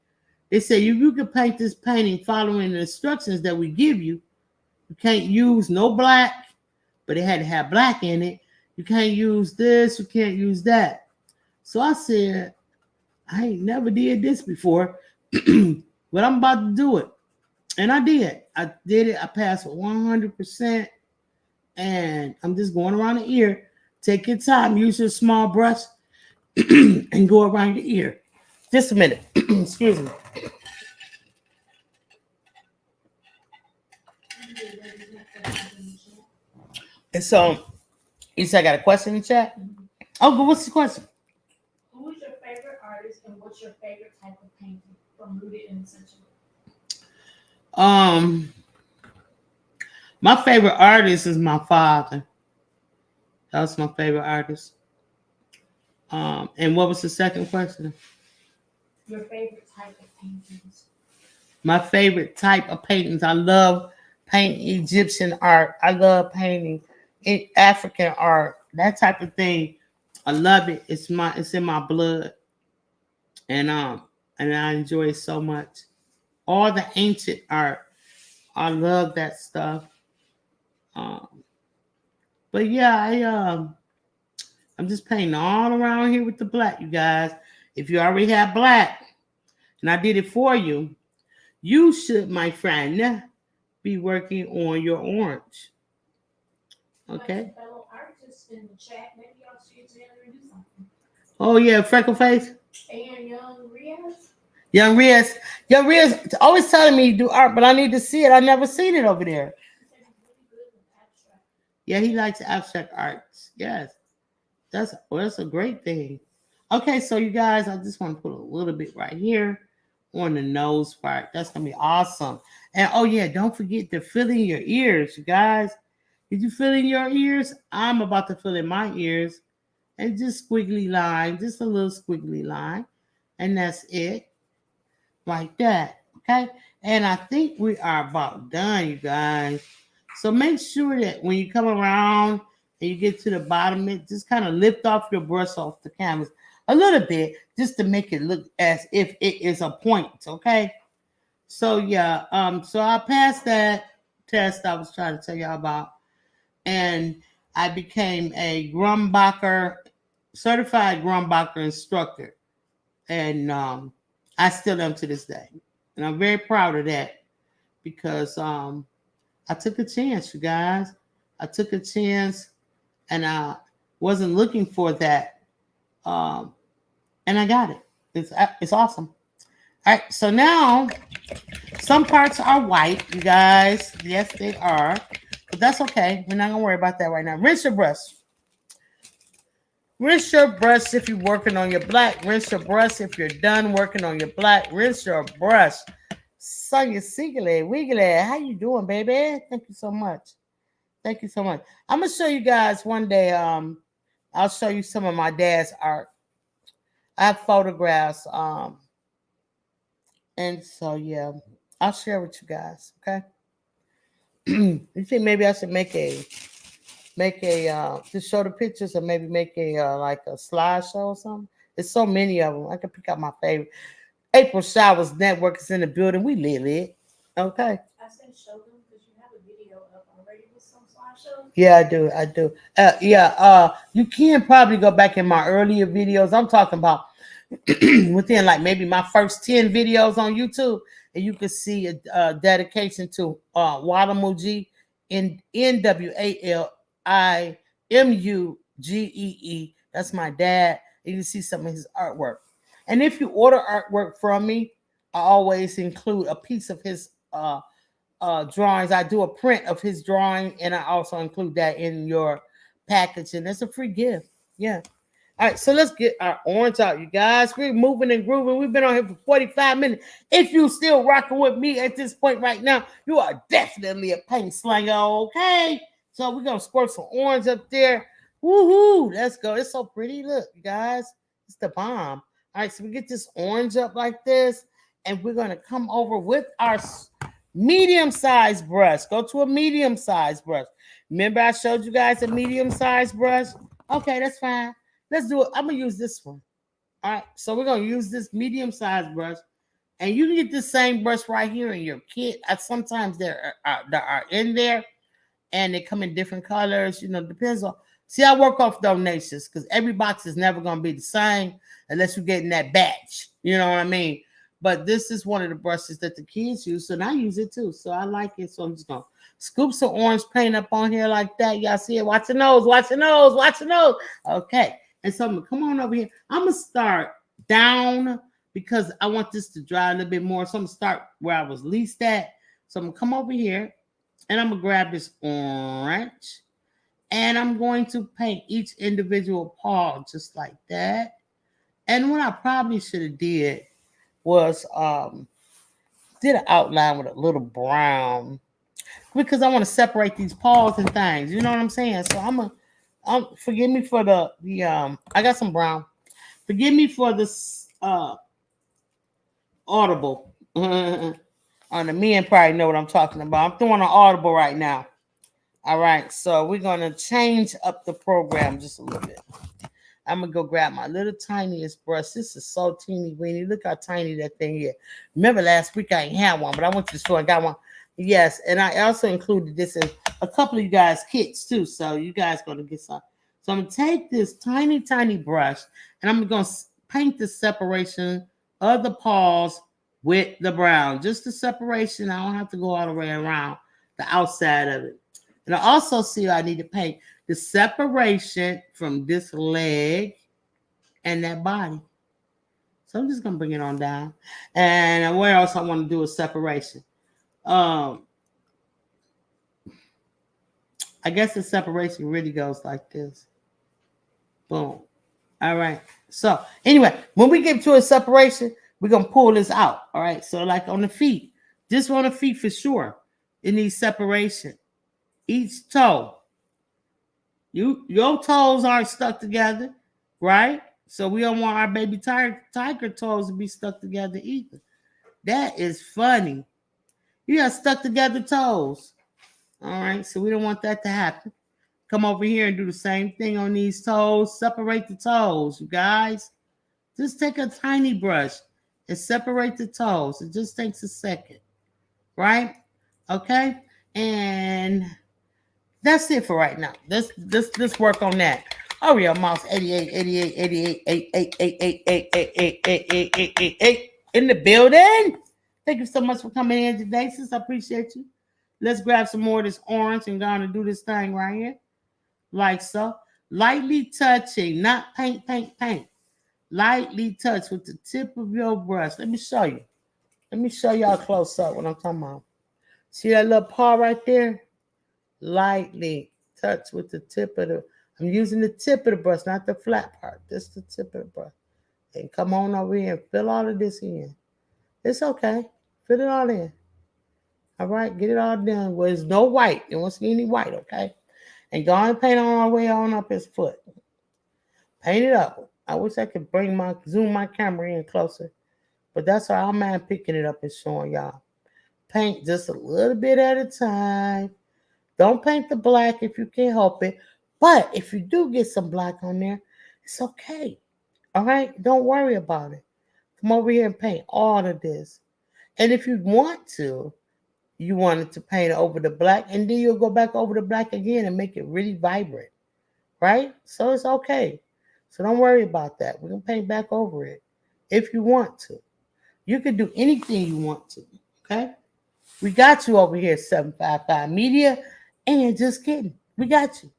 They said, you can paint this painting following the instructions that we give you. You can't use no black, but it had to have black in it. You can't use this, you can't use that. So I said, I ain't never did this before, but I'm about to do it. And I did. I did it. I passed with 100%. And I'm just going around the ear. Take your time. Use your small brush and go around your ear. Just a minute. Excuse me. And so, you said I got a question in the chat? Oh, but what's the question? Who is your favorite artist and what's your favorite type of painting from Rooted in Essential? My favorite artist is my father. That was my favorite artist. And what was the second question? Your favorite type of paintings. My favorite type of paintings. I love painting Egyptian art. I love painting African art. That type of thing. I love it. It's in my blood. And I enjoy it so much. All the ancient art. I love that stuff. But yeah, I'm just painting all around here with the black, you guys. If you already have black, and I did it for you, you should, my friend, be working on your orange. Okay. Fellow artists in the chat, maybe y'all should together and do something. Oh yeah, freckle face. And young Riaz. Young Riaz always telling me to do art, but I need to see it. I never seen it over there. Yeah, he likes abstract arts. Yes. That's a great thing. Okay, so you guys, I just want to put a little bit right here on the nose part. That's gonna be awesome. And oh yeah, don't forget to fill in your ears, you guys. Did you fill in your ears? I'm about to fill in my ears, and just squiggly line, just a little squiggly line, and that's it, like that. Okay, and I think we are about done, you guys. So make sure that when you come around and you get to the bottom, it just kind of lift off your brush off the canvas a little bit, just to make it look as if it is a point. Okay. So yeah, so I passed that test I was trying to tell y'all about, and I became a certified Grumbacher instructor, and I still am to this day, and I'm very proud of that because I took a chance, you guys. I took a chance, and I wasn't looking for that, and I got it. It's awesome. All right, so now some parts are white, you guys. Yes, they are, but that's okay. We're not gonna worry about that right now. Rinse your brush. Rinse your brush if you're working on your black. Rinse your brush if you're done working on your black. Rinse your brush. Sonia Siegele, Wiggly, how you doing, baby? Thank you so much. Thank you so much. I'm gonna show you guys one day. I'll show you some of my dad's art. I have photographs. And so yeah, I'll share with you guys. Okay. You think maybe I should make a just show the pictures, or maybe make a like a slideshow or something? There's so many of them. I can pick out my favorite. April Showers Network is in the building. We live it. Okay. I said show them because you have a video up already with some slideshows. Yeah, I do. You can probably go back in my earlier videos. I'm talking about within like maybe my first 10 videos on YouTube, and you can see a dedication to Walamuge, NWALIMUGEE. That's my dad. You can see some of his artwork. And if you order artwork from me, I always include a piece of his drawings. I do a print of his drawing, and I also include that in your package, and it's a free gift. Yeah. All right, so let's get our orange out, you guys. We're moving and grooving. We've been on here for 45 minutes. If you still rocking with me at this point right now, you are definitely a paint slanger, okay? So we're gonna squirt some orange up there. Woohoo! Let's go. It's so pretty. Look, you guys, it's the bomb. All right, so we get this orange up like this, and we're gonna come over with our medium-sized brush. Go to a medium-sized brush. Remember, I showed you guys a medium-sized brush. Okay, that's fine. Let's do it. I'm gonna use this one. All right, so we're gonna use this medium-sized brush, and you can get the same brush right here in your kit. Sometimes there are in there, and they come in different colors. You know, depends on. See, I work off donations because every box is never gonna be the same unless you get in that batch. You know what I mean? But this is one of the brushes that the kids use, and I use it too. So I like it. So I'm just gonna scoop some orange paint up on here like that. Y'all see it? Watch your nose, watch your nose, watch your nose. Okay. And so I'm gonna come on over here. I'm gonna start down because I want this to dry a little bit more. So I'm gonna start where I was least at. So I'm gonna come over here and I'm gonna grab this orange and I'm going to paint each individual paw just like that. And what I probably should have did was did an outline with a little brown because I want to separate these paws and things. You know what I'm saying? So forgive me for the I got some brown. Forgive me for this audible. On the men probably know what I'm talking about. I'm throwing an audible right now. All right, so we're gonna change up the program just a little bit. I'm gonna go grab my little tiniest brush. This is so teeny weeny. Look how tiny that thing is. Remember last week I ain't had one, but I went to the store and got one. Yes, and I also included this in a couple of you guys' kits too. So you guys gonna get some. So I'm gonna take this tiny, tiny brush and I'm gonna paint the separation of the paws with the brown. Just the separation. I don't have to go all the way around the outside of it. And I also see I need to paint the separation from this leg and that body. So I'm just gonna bring it on down. And where else I want to do a separation? I guess the separation really goes like this. Boom. All right. So anyway, when we get to a separation, we're gonna pull this out. All right. So like on the feet, just on the feet for sure, it needs separation. Each toe. Your toes aren't stuck together, right? So we don't want our baby tiger toes to be stuck together either. That is funny. You got stuck together toes. All right, so we don't want that to happen. Come over here and do the same thing on these toes. Separate the toes, you guys. Just take a tiny brush and separate the toes. It just takes a second, right? Okay, and that's it for right now. Let's work on that. Oh yeah, mouse 88, 88, 88, 88, 88, 88, 88, 88 in the building. Thank you so much for coming in today, sis. I appreciate you. Let's grab some more of this orange and go on and do this thing right here. Like so. Lightly touching, not paint, paint, paint. Lightly touch with the tip of your brush. Let me show you. Let me show y'all close up what I'm talking about. See that little paw right there? Lightly touch with the tip of the, I'm using the tip of the brush, not the flat part. This is the tip of the brush. And come on over here and fill all of this in. It's okay. Fill it all in. All right, get it all done. Well, there's no white. You won't see any white, okay? And go and paint on our way on up his foot. Paint it up. I wish I could zoom my camera in closer. But that's all. I don't mind picking it up and showing y'all. Paint just a little bit at a time. Don't paint the black if you can't help it. But if you do get some black on there, it's okay. All right? Don't worry about it. Come over here and paint all of this. And if you want to, you wanted to paint over the black, and then you'll go back over the black again and make it really vibrant. Right? So it's okay. So don't worry about that. We're going to paint back over it if you want to. You can do anything you want to. Okay? We got you over here, 755 Media. And just kidding. We got you.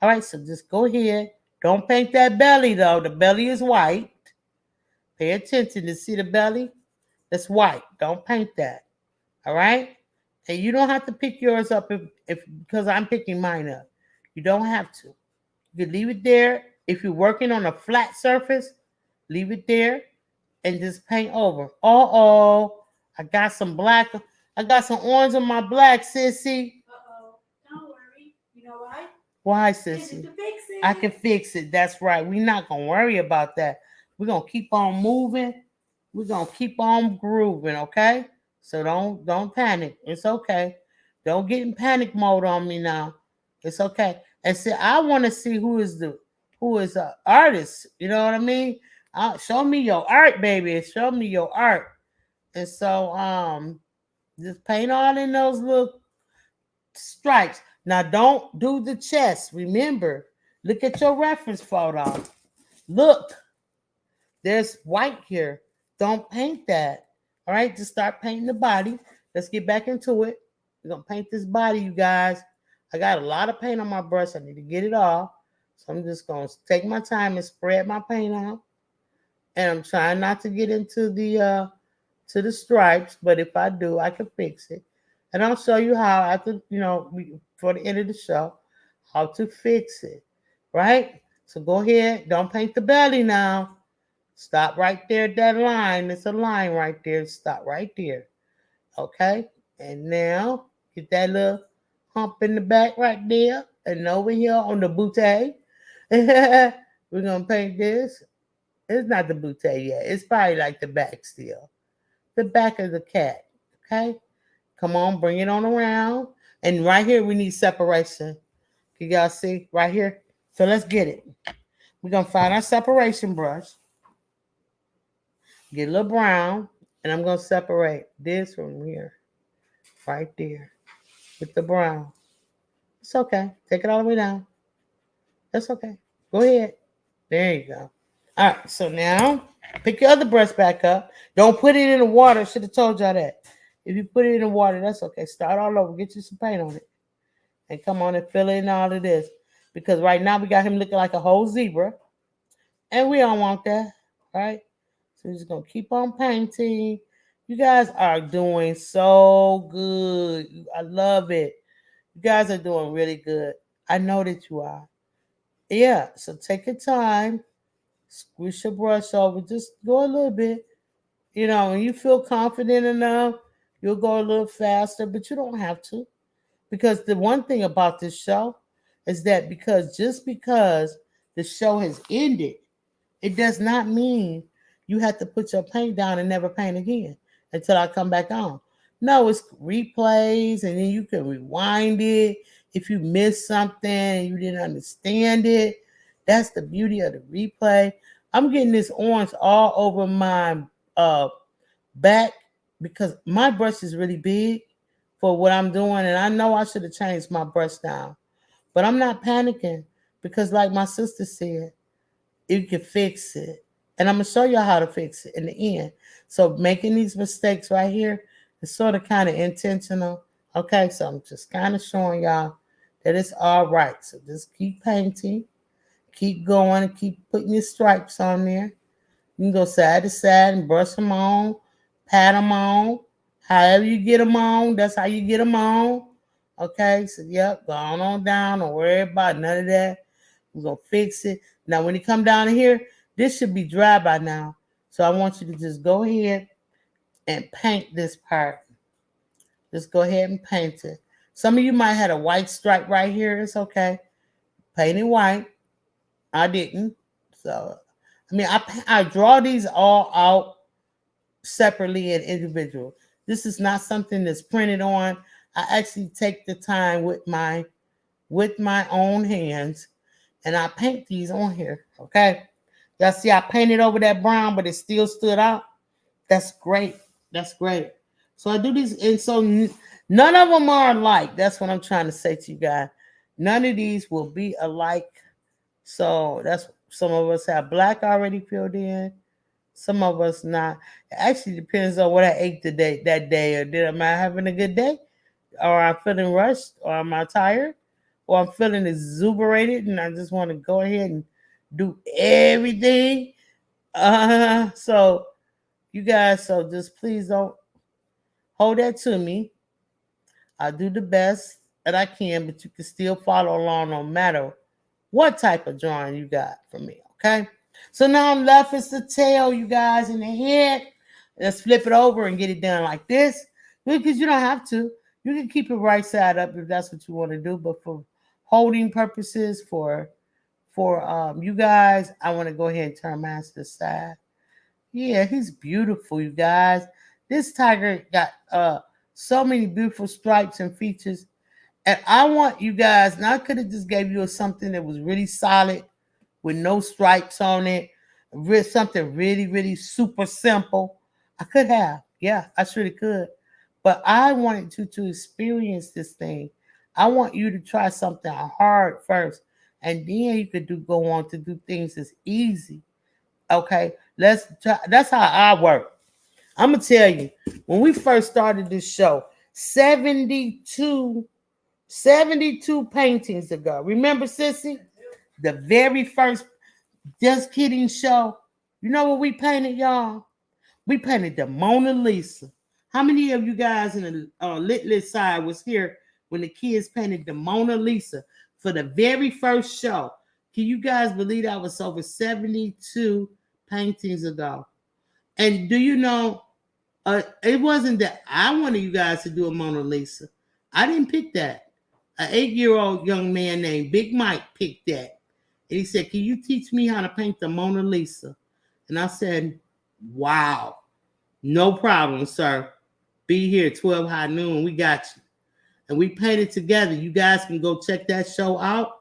All right, so just go ahead. Don't paint that belly, though. The belly is white. Pay attention to see the belly. That's white. Don't paint that. All right? And you don't have to pick yours up if because I'm picking mine up. You don't have to. You can leave it there If you're working on a flat surface, leave it there and just paint over. Uh-oh, I got some black. I got some orange on my black, sissy. Uh-oh. Don't worry. You know why? Why, Because you sissy? can fix it. I can fix it. That's right. We're not going to worry about that. We're going to keep on moving. We're going to keep on grooving, okay? So don't panic. It's okay. Don't get in panic mode on me now. It's okay. And see, I want to see who is the artist. You know what I mean? Show me your art, baby. Show me your art. And so just paint all in those little stripes. Now don't do the chest. Remember, look at your reference photo. Look, there's white here. Don't paint that. All right, just start painting the body. Let's get back into it. We're gonna paint this body, you guys. I got a lot of paint on my brush. I need to get it off. So I'm just gonna take my time and spread my paint out. And I'm trying not to get into the stripes, but if I do, I can fix it. And I'll show you how after, for the end of the show, how to fix it, right? So go ahead, don't paint the belly now. Stop right there at that line. There's a line right there. Stop right there, okay? And now get that little hump in the back right there, and over here on the bootay. We're gonna paint this. It's not the bootay yet. It's probably like the back still. The back of the cat. Okay? Come on, bring it on around. And right here, we need separation. Can y'all see? Right here. So let's get it. We're going to find our separation brush. Get a little brown. And I'm going to separate this from here. Right there. With the brown. It's okay. Take it all the way down. That's okay. Go ahead. There you go. All right. So now, pick your other brush back up. Don't put it in the water. Should have told y'all that. If you put it in the water, that's okay. Start all over. Get you some paint on it. And come on and fill in all of this. Because right now we got him looking like a whole zebra. And we don't want that. Right? So we're just going to keep on painting. You guys are doing so good. I love it. You guys are doing really good. I know that you are. Yeah. So take your time. Squish your brush over. Just go a little bit. When you feel confident enough, you'll go a little faster, but you don't have to. Because the one thing about this show is that just because the show has ended, it does not mean you have to put your paint down and never paint again until I come back on. No, it's replays, and then you can rewind it if you missed something and you didn't understand it. That's the beauty of the replay. I'm getting this orange all over my back because my brush is really big for what I'm doing, and I know I should have changed my brush down, but I'm not panicking because, like my sister said, you can fix it, and I'm gonna show you how to fix it in the end. So making these mistakes right here is sort of kind of intentional. Okay, so I'm just kind of showing y'all that it's all right. So just keep painting, keep going, and keep putting your stripes on there. You can go side to side and brush them on, pat them on. However you get them on, that's how you get them on. Okay, so yep, go on down. Don't worry about none of that. We're going to fix it. Now, when you come down here, this should be dry by now. So I want you to just go ahead and paint this part. Just go ahead and paint it. Some of you might have a white stripe right here. It's okay. Paint it white. I didn't. So, I draw these all out separately and individual. This is not something that's printed on. I actually take the time with my own hands and I paint these on here. Okay. Y'all see I painted over that brown, but it still stood out. That's great. That's great. So I do these, and so none of them are alike. That's what I'm trying to say to you guys. None of these will be alike. So that's, some of us have black already filled in. Some of us not. It actually depends on what I ate that day. Or am I having a good day? Or I'm feeling rushed? Or am I tired? Or I'm feeling exuberated and I just want to go ahead and do everything. So you guys, so just please don't hold that to me. I do the best that I can, but you can still follow along no matter what type of drawing you got for me, okay? So now I'm left is the tail, you guys, in the head. Let's flip it over and get it done like this. Because you don't have to. You can keep it right side up if that's what you want to do. But for holding purposes, for you guys, I want to go ahead and turn mine to the side. Yeah, he's beautiful, you guys. This tiger got so many beautiful stripes and features. And I want you guys, now I could have just gave you something that was really solid with no stripes on it, something really, really super simple. I could have. Yeah, I surely could. But I wanted you to experience this thing. I want you to try something hard first. And then you could go on to do things that's easy. Okay, let's try. That's how I work. I'm gonna tell you, when we first started this show, 72 paintings ago. Remember, Sissy? The very first Just Kidding show. You know what we painted, y'all? We painted the Mona Lisa. How many of you guys in the lit side was here when the kids painted the Mona Lisa for the very first show? Can you guys believe that was over 72 paintings ago? And do you know, it wasn't that I wanted you guys to do a Mona Lisa. I didn't pick that. An 8-year-old young man named Big Mike picked that. And he said, can you teach me how to paint the Mona Lisa? And I said, wow, no problem, sir. Be here 12 high noon. We got you. And we painted together. You guys can go check that show out.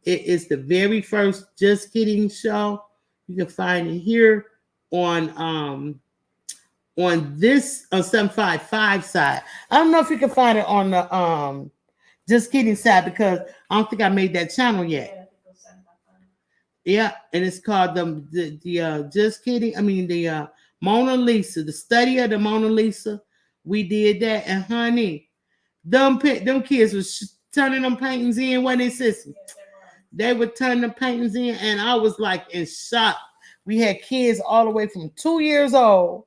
It is the very first Just Kidding show. You can find it here on this 755 side. I don't know if you can find it on the Just Kidding side because I don't think I made that channel yet. Yeah, and it's called the Just Kidding. I mean the Mona Lisa, the study of the Mona Lisa. We did that, and honey, them kids was turning them paintings in, wasn't they, Sissy? They would turn the paintings in, and I was like in shock. We had kids all the way from 2 years old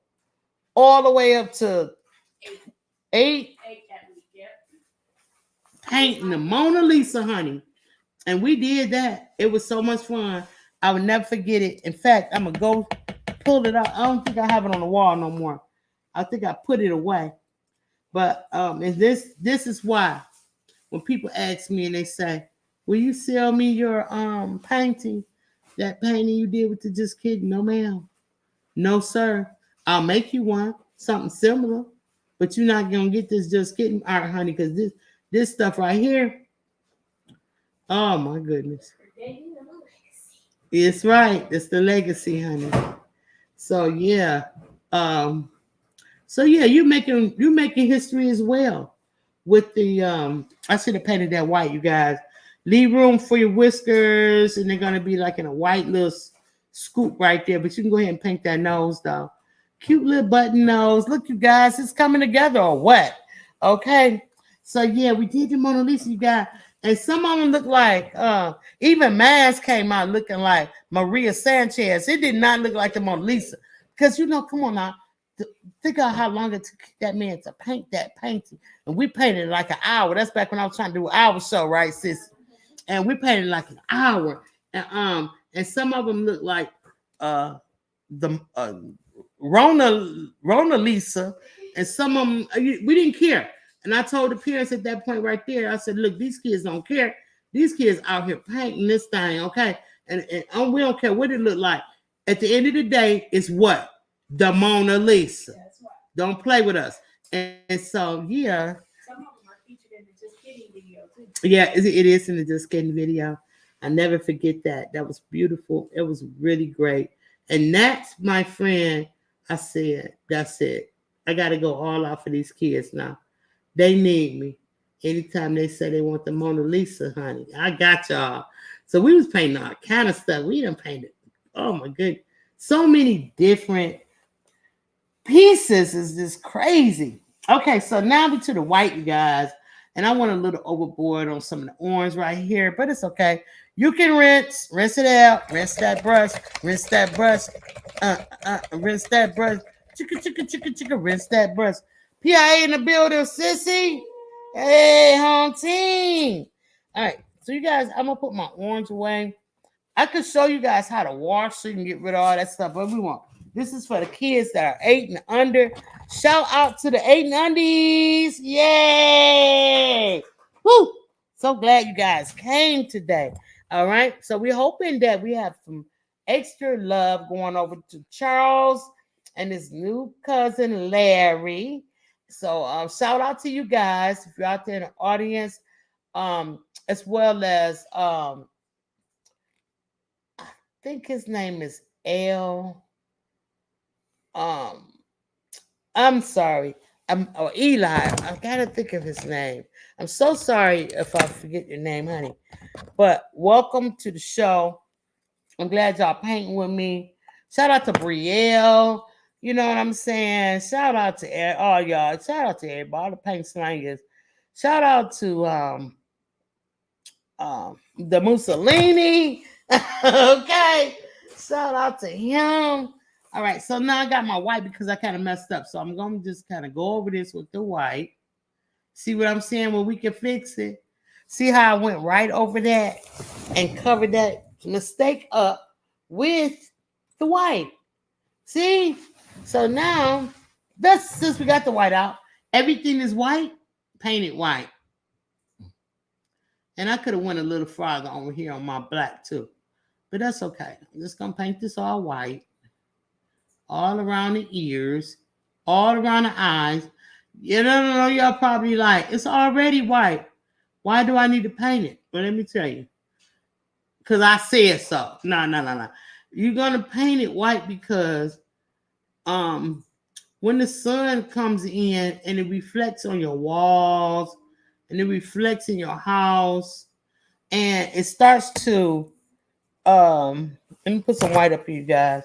all the way up to 8 painting the Mona Lisa, honey. And we did that. It was so much fun. I would never forget it. In fact, I'm going to go pull it out. I don't think I have it on the wall no more. I think I put it away. But and this is why when people ask me and they say, will you sell me your painting? That painting you did with the Just Kidding? No, ma'am. No, sir. I'll make you one, something similar. But you're not going to get this Just Kidding art, honey, because this stuff right here, oh my goodness. It's right. It's the legacy, honey. So yeah. You're making history as well with the I should have painted that white, you guys. Leave room for your whiskers, and they're gonna be like in a white little scoop right there. But you can go ahead and paint that nose though. Cute little button nose. Look, you guys, it's coming together or what? Okay. So yeah, we did the Mona Lisa, you guys. And some of them look like, even Maz came out looking like Maria Sanchez. It did not look like the Mona Lisa. Because, come on now. Think of how long it took that man to paint that painting. And we painted like an hour. That's back when I was trying to do an hour show, right, sis? And we painted like an hour. And some of them look like the Rona Lisa. And some of them, we didn't care. And I told the parents at that point right there, I said, look, these kids don't care. These kids out here painting this thing, okay? And we don't care what it look like. At the end of the day, it's what? The Mona Lisa. That's right. Don't play with us. And so, yeah. Some of them are featured in the Just Kidding video, too. Yeah, it is in the Just Kidding video. I never forget that. That was beautiful. It was really great. And that's, my friend, I said, that's it. I got to go all out for these kids now. They need me. Anytime they say they want the Mona Lisa, honey, I got y'all. So we was painting all kind of stuff. We done painted, oh my goodness, so many different pieces. Is just crazy. Okay, so now we to the white, you guys. And I went a little overboard on some of the orange right here, but it's okay. You can rinse it out, rinse that brush, rinse that brush, rinse that brush, chicka, rinse that brush. PIA in the building, sissy. Hey, home team. All right, So you guys, I'm gonna put my orange away. I could show you guys how to wash so you can get rid of all that stuff, but we won't. This is for the kids that are 8 and under. Shout out to the 8 and undies. Yay! Woo! So glad you guys came today. All right. So we're hoping that we have some extra love going over to Charles and his new cousin Larry. So shout out to you guys if you're out there in the audience, as well as I think his name is L. Um, I'm sorry. Or Eli. I gotta think of his name. I'm so sorry if I forget your name, honey. But welcome to the show. I'm glad y'all painting with me. Shout out to Brielle. You know what I'm saying? Shout out to all y'all. Shout out to everybody, all the paint slangers. Shout out to the Mussolini. Okay. Shout out to him. All right. So now I got my white because I kind of messed up. So I'm going to just kind of go over this with the white. See what I'm saying? Where we can fix it. See how I went right over that and covered that mistake up with the white. See? So now, since we got the white out, everything is white, painted white. And I could have went a little farther over here on my black too. But that's okay. I'm just going to paint this all white. All around the ears. All around the eyes. You know, y'all probably like, it's already white. Why do I need to paint it? Well, let me tell you. Because I said so. No. You're going to paint it white because when the sun comes in and it reflects on your walls and it reflects in your house and it starts to let me put some white up here, you guys.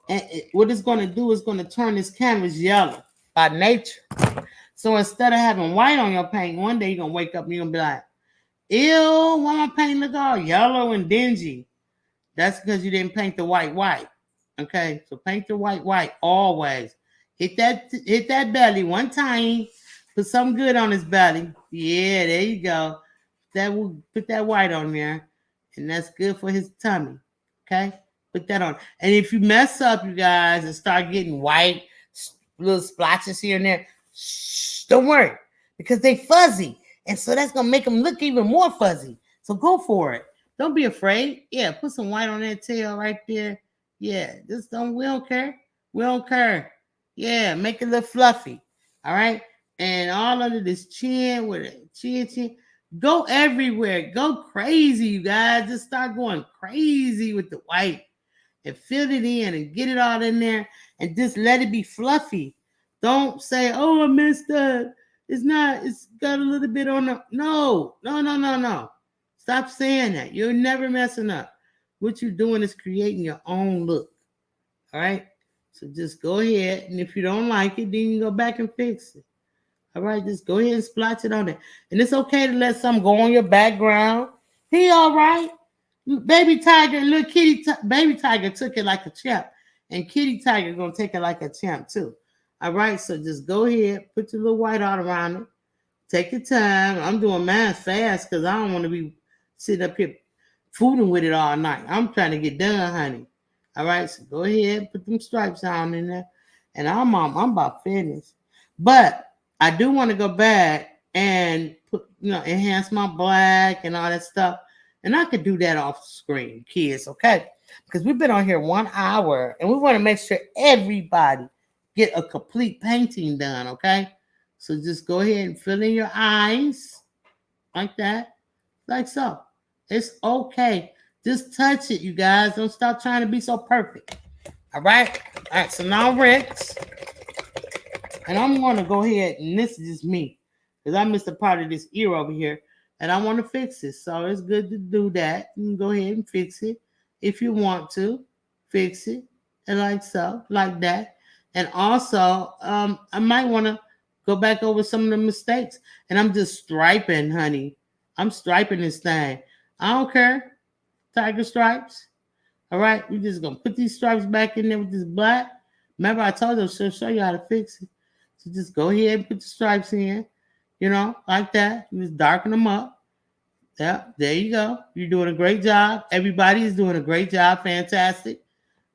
And what it's going to do is going to turn this canvas yellow by nature. So instead of having white on your paint, one day you're going to wake up and you're going to be like, ew, why my paint look all yellow and dingy? That's because you didn't paint the white. Okay, so paint the white always. Hit that belly one time. Put something good on his belly. Yeah, there you go. That will put that white on there, and that's good for his tummy. Okay, put that on. And if you mess up, you guys, and start getting white little splotches here and there, shh, don't worry, because they fuzzy, and so that's gonna make them look even more fuzzy. So go for it. Don't be afraid. Yeah, put some white on that tail right there. Yeah, we don't care. We don't care. Yeah, make it look fluffy. All right. And all under this chin with it. Chin. Go everywhere. Go crazy, you guys. Just start going crazy with the white and fill it in and get it all in there and just let it be fluffy. Don't say, oh, I messed up. It's got a little bit on the. No. Stop saying that. You're never messing up. What you're doing is creating your own look. All right? So just go ahead. And if you don't like it, then you go back and fix it. All right? Just go ahead and splotch it on there. And it's okay to let some go on your background. He all right. Baby Tiger, little Kitty, Baby Tiger took it like a champ. And Kitty Tiger going to take it like a champ too. All right? So just go ahead. Put your little white out around it. Take your time. I'm doing mine fast because I don't want to be sitting up here fooling with it all night. I'm trying to get done, honey. All right, so go ahead, put them stripes on in there. And I'm about finished. But I do want to go back and enhance my black and all that stuff. And I could do that off screen, kids, okay? Because we've been on here 1 hour and we want to make sure everybody get a complete painting done, okay? So just go ahead and fill in your eyes like that, like so. It's okay. Just touch it, you guys. Don't stop trying to be so perfect. All right? All right, so now rinse. And I'm going to go ahead, and this is just me, because I missed a part of this ear over here, and I want to fix it. So it's good to do that. You can go ahead and fix it if you want to. Fix it, and like so, like that. And also, I might want to go back over some of the mistakes. And I'm just striping, honey. I'm striping this thing. I don't care. Tiger stripes. All right. We're just going to put these stripes back in there with this black. Remember, I told you she'll show you how to fix it. So just go ahead and put the stripes in, like that. You just darken them up. Yeah, there you go. You're doing a great job. Everybody is doing a great job. Fantastic.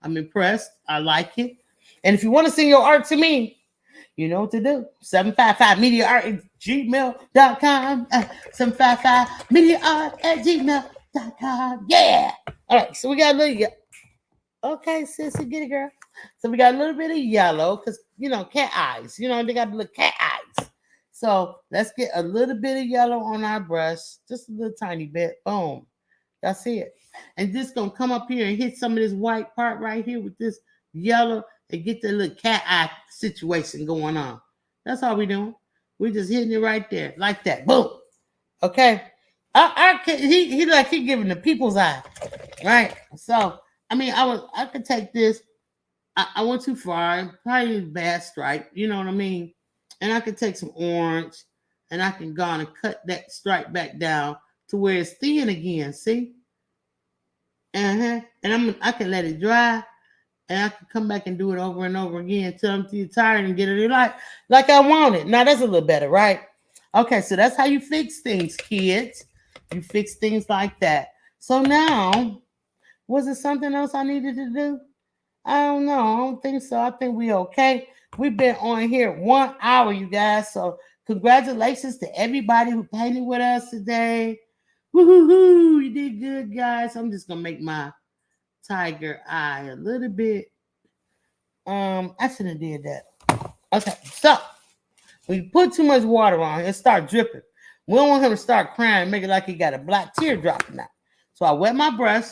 I'm impressed. I like it. And if you want to send your art to me, you know what to do. 755mediaart@gmail.com. 755mediaart@gmail.com. Yeah. All right. So we got a little. Okay, sissy, get it, girl. So we got a little bit of yellow because, cat eyes. They got the little cat eyes. So let's get a little bit of yellow on our brush. Just a little tiny bit. Boom. That's it. And just going to come up here and hit some of this white part right here with this yellow and get the little cat eye situation going on. That's all we're doing. We're just hitting it right there. Like that. Boom. Okay. He like he giving the people's eye. Right? So I could take this. I went too far. Probably a bad stripe. You know what I mean? And I could take some orange and I can go on and cut that stripe back down to where it's thin again. See? And I can let it dry and I can come back and do it over and over again until I'm too tired and get it like I want it. Now that's a little better, right? Okay, so that's how you fix things, kids. You fix things like that. So now, was it something else I needed to do? I don't know. I don't think so. I think we okay. We've been on here 1 hour, you guys. So congratulations to everybody who painted with us today. Woo-hoo-hoo. You did good, guys. I'm just gonna make my tiger eye a little bit. I should have did that. Okay, so when you put too much water on, it start dripping. We don't want him to start crying and make it like he got a black tear dropping out. So I wet my brush.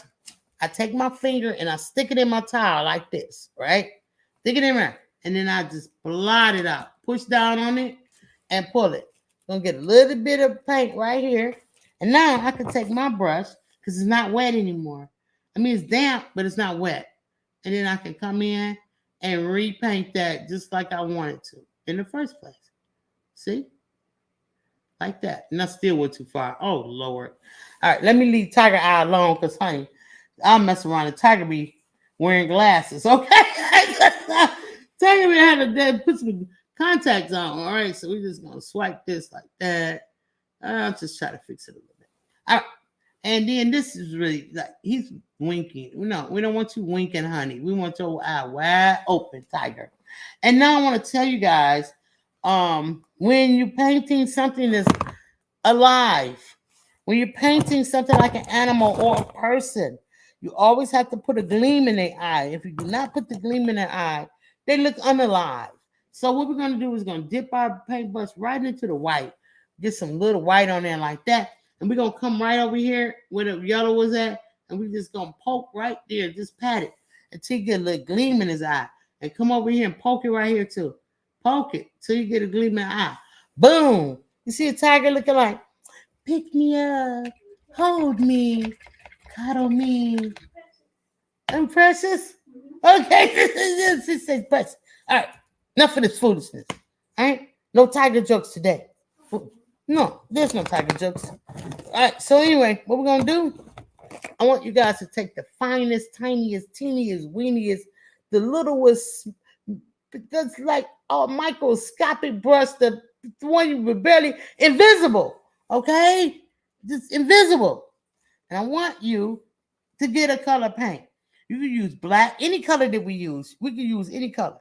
I take my finger and I stick it in my towel like this, right? Stick it in there. And then I just blot it out. Push down on it and pull it. Gonna get a little bit of paint right here. And now I can take my brush because it's not wet anymore. It's damp, but it's not wet. And then I can come in and repaint that just like I wanted to in the first place. See? Like that. And I still went too far. Oh, Lord. All right, let me leave Tiger Eye alone because, honey, I'll mess around and Tiger be wearing glasses, okay? Tiger be having to put some contacts on, all right? So we're just going to swipe this like that. I'll just try to fix it a little bit. All right. And then this is really like he's winking. No, we don't want you winking, honey. We want your eye wide open, Tiger. And now I want to tell you guys, when you're painting something that's alive, when you're painting something like an animal or a person, you always have to put a gleam in their eye. If you do not put the gleam in their eye, they look unalive. So what we're going to do is going to dip our paintbrush right into the white. Get some little white on there like that. And we're going to come right over here where the yellow was at. And we're just going to poke right there. Just pat it until you get a little gleam in his eye. And come over here and poke it right here too. Poke it till you get a gleam in the eye. Boom. You see a tiger looking like, pick me up, hold me, cuddle me. I'm precious. Okay, this is precious. All right, enough of this foolishness. All right, no tiger jokes today. No, there's no tiger jokes. All right, so anyway, what we're gonna do? I want you guys to take the finest, tiniest, teeniest, weeniest, the littlest, that's like a microscopic brush, the one you were barely invisible. Okay, just invisible. And I want you to get a color paint. You can use black, any color that we use. We can use any color.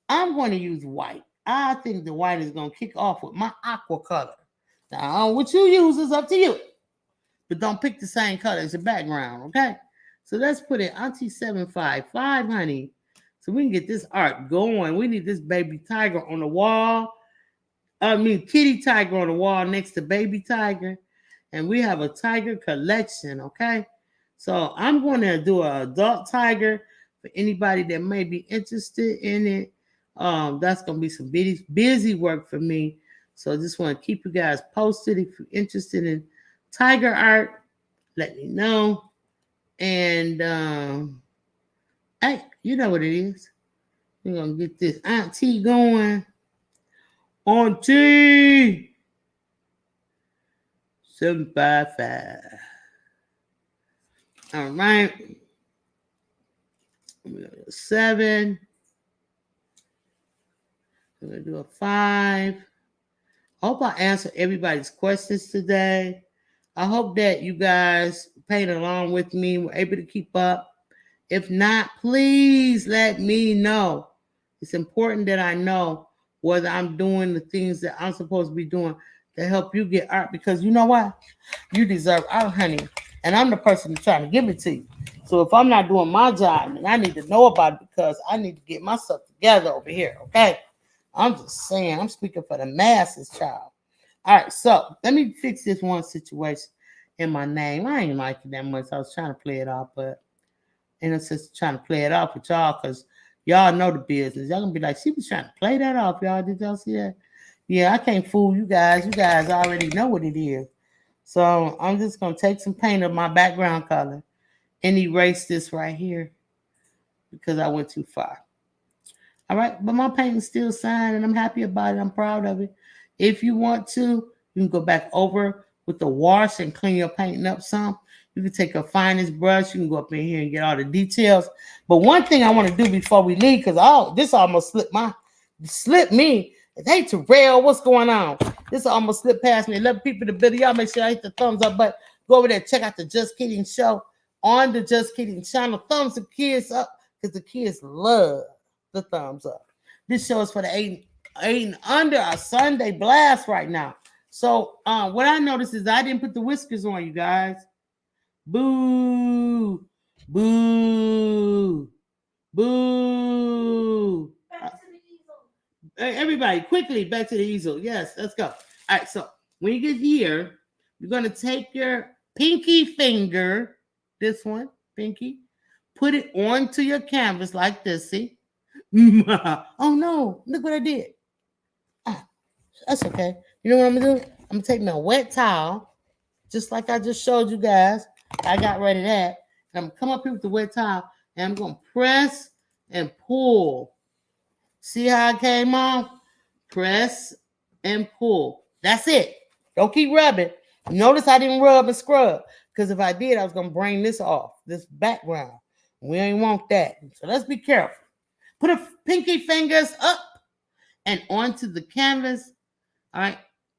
I'm going to use white. I think the white is going to kick off with my aqua color. Now, what you use is up to you. But don't pick the same color as the background, okay? So let's put it Auntie 755, honey. So we can get this art going. We need this baby tiger on the wall. Kitty tiger on the wall next to baby tiger. And we have a tiger collection, okay? So I'm going to do an adult tiger for anybody that may be interested in it. That's going to be some busy work for me. So I just want to keep you guys posted. If you're interested in tiger art, let me know. And hey, you know what it is. We're going to get this auntie going. Auntie 755. All right. I'm going to do a 7. I'm going to do a 5. I hope I answered everybody's questions today. I hope that you guys paint along with me, were able to keep up. If not, please let me know. It's important that I know whether I'm doing the things that I'm supposed to be doing to help you get art, because you know what? You deserve art, honey. And I'm the person trying to give it to you. So if I'm not doing my job, then I need to know about it because I need to get myself together over here, okay? I'm just saying, I'm speaking for the masses, child. All right, so let me fix this one situation in my name. I ain't like it that much. I was trying to play it off, but and it's just trying to play it off with y'all because y'all know the business. Y'all gonna be like, she was trying to play that off, y'all. Did y'all see that? Yeah, I can't fool you guys. You guys already know what it is. So I'm just gonna take some paint of my background color and erase this right here because I went too far. All right, but my paint is still signed and I'm happy about it. I'm proud of it. If you want to, you can go back over with the wash and clean your painting up some. You can take a finest brush. You can go up in here and get all the details. But one thing I want to do before we leave, because this almost slipped me. Hey, Terrell, what's going on? This almost slipped past me. Let people the video. Y'all make sure I hit the thumbs up button. Go over there, check out the Just Kidding show on the Just Kidding channel. Thumbs the kids up because the kids love the thumbs up. This show is for the 8 and under our Sunday blast right now. So what I noticed is I didn't put the whiskers on, you guys. Boo, boo, boo. Back to the easel. Everybody, quickly back to the easel. Yes, let's go. All right, so when you get here, you're going to take your pinky finger, this one, pinky, put it onto your canvas like this, see? Oh, no, look what I did. That's okay. You know what I'm going to do? I'm going to take my wet towel, just like I just showed you guys. I got rid of that. And I'm going to come up here with the wet towel, and I'm going to press and pull. See how I came off? Press and pull. That's it. Don't keep rubbing. Notice I didn't rub and scrub, because if I did, I was going to bring this off, this background. We ain't want that. So let's be careful. Put a pinky fingers up and onto the canvas. All right.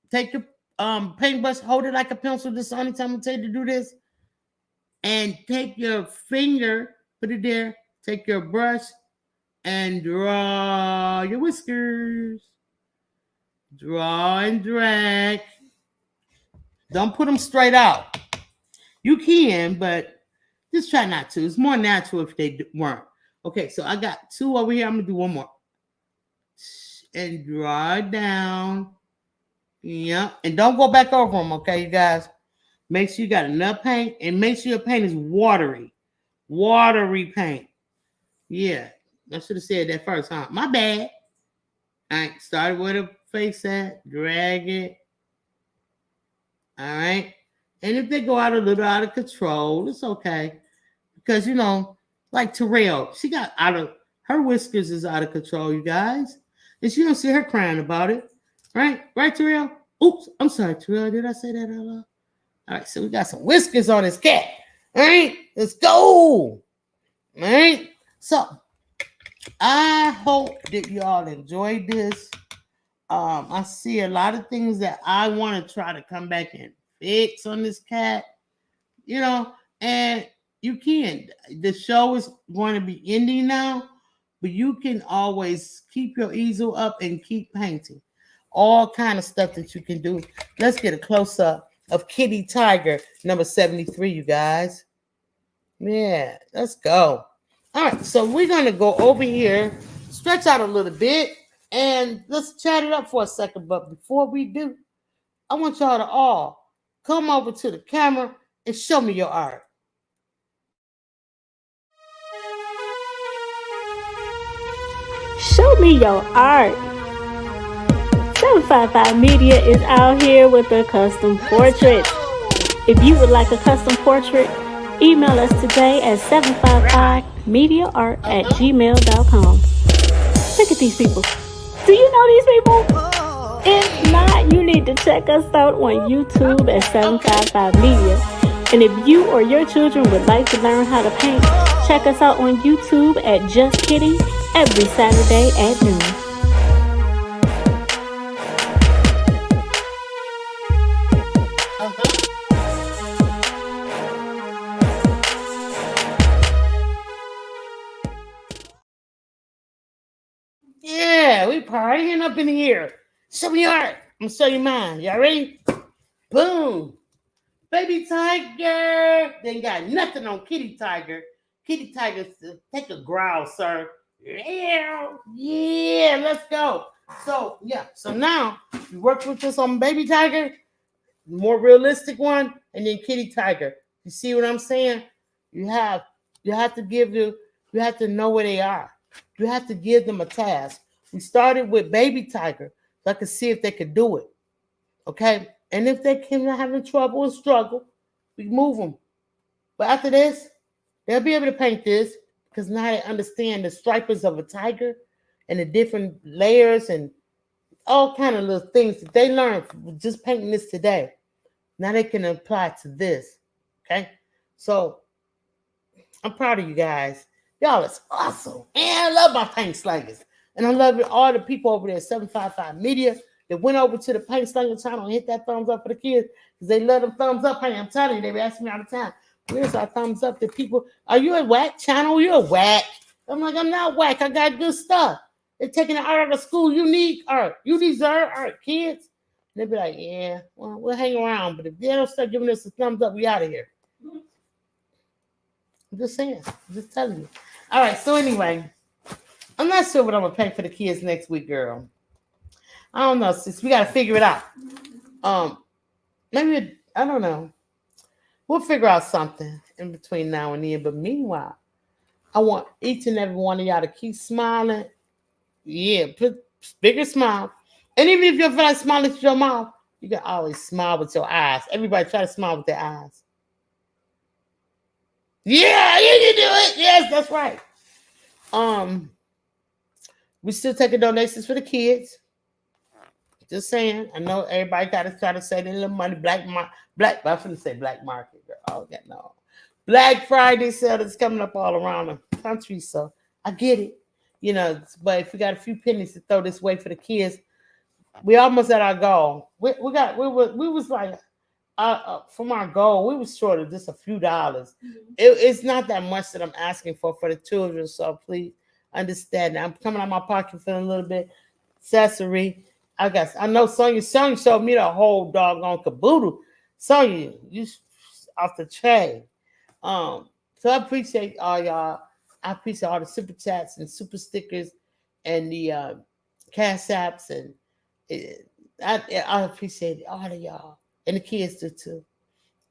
Take your paintbrush, hold it like a pencil. This is the only time I tell you to do this. And take your finger, put it there. Take your brush and draw your whiskers. Draw and drag. Don't put them straight out. You can, but just try not to. It's more natural if they weren't. Okay, so I got 2 over here. I'm going to do one more. And draw it down. Yep. And don't go back over them, okay, you guys? Make sure you got enough paint, and make sure your paint is watery. Watery paint. Yeah. I should have said that first, huh? My bad. All right. Start where the face at. Drag it. All right. And if they go out a little out of control, it's okay. Because, you know, like Terrell, she got her whiskers is out of control, you guys. And she don't see her crying about it. Right? Right, Terrell? Oops. I'm sorry, Terrell. Did I say that out loud? All right. So we got some whiskers on this cat. All right. Let's go. All right. So I hope that y'all enjoyed this. I see a lot of things that I want to try to come back and fix on this cat, you know, and you can. The show is going to be ending now, but you can always keep your easel up and keep painting. All kind of stuff that you can do. Let's get a close-up of Kiddy Tiger, number 73, you guys. Yeah, let's go. All right, so we're going to go over here, stretch out a little bit, and let's chat it up for a second. But before we do, I want y'all to all come over to the camera and show me your art. Show me your art. 755 Media is out here with a custom portrait. If you would like a custom portrait, email us today at 755mediaart@gmail.com. Look at these people. Do you know these people? If not, you need to check us out on YouTube at 755 Media. And if you or your children would like to learn how to paint, check us out on YouTube at Just Kidding every Saturday at noon. we partying up in here. Show me your art. I'm gonna show you mine. Y'all ready? Boom. Baby Tiger. They ain't got nothing on Kitty Tiger. Kitty Tiger, take a growl, sir. Yeah, let's go. So, yeah. So now, you work with this on Baby Tiger, more realistic one, and then Kitty Tiger. You see what I'm saying? You have to know where they are. You have to give them a task. We started with Baby Tiger, so I could see if they could do it. Okay? And if they can having trouble or struggle, we move them. But after this, they'll be able to paint this because now they understand the stripers of a tiger and the different layers and all kind of little things that they learned from just painting this today. Now they can apply to this. Okay? So I'm proud of you guys. Y'all is awesome. And I love my paint slangers. And I love all the people over there at 755 Media that went over to the Paint Slanger channel and hit that thumbs up for the kids because they love them thumbs up. Hey, I'm telling you, they be asking me all the time, where's our thumbs up? The people, are you a whack channel? You're a whack. I'm like, I'm not whack. I got good stuff. They're taking the art out of school. You need art. You deserve art, kids. And they be like, yeah, well, we'll hang around. But if they don't start giving us a thumbs up, we out of here. I'm just saying. I'm just telling you. All right, so anyway, I'm not sure what I'm going to paint for the kids next week, girl. I don't know, sis. We got to figure it out. Maybe, I don't know. We'll figure out something in between now and then. But meanwhile, I want each and every one of y'all to keep smiling. Yeah, put bigger smile. And even if you feel like smiling with your mouth, you can always smile with your eyes. Everybody try to smile with their eyes. Yeah, you can do it. Yes, that's right. We still taking donations for the kids. Just saying. I know everybody got to try to say their little money. Black, but I'm finna say black market, girl. Oh, yeah, no. Black Friday sale is coming up all around the country, so I get it. You know, but if we got a few pennies to throw this way for the kids, we almost at our goal. We was like, from our goal, we was short of just a few dollars. Mm-hmm. It's not that much that I'm asking for the children, so please understand that. I'm coming out of my pocket feeling a little bit accessory. I know Sonya showed me the whole doggone caboodle. Sonya, you off the chain. So I appreciate all y'all. I appreciate all the super chats and super stickers and the cash apps, and I appreciate all of y'all. And the kids do too.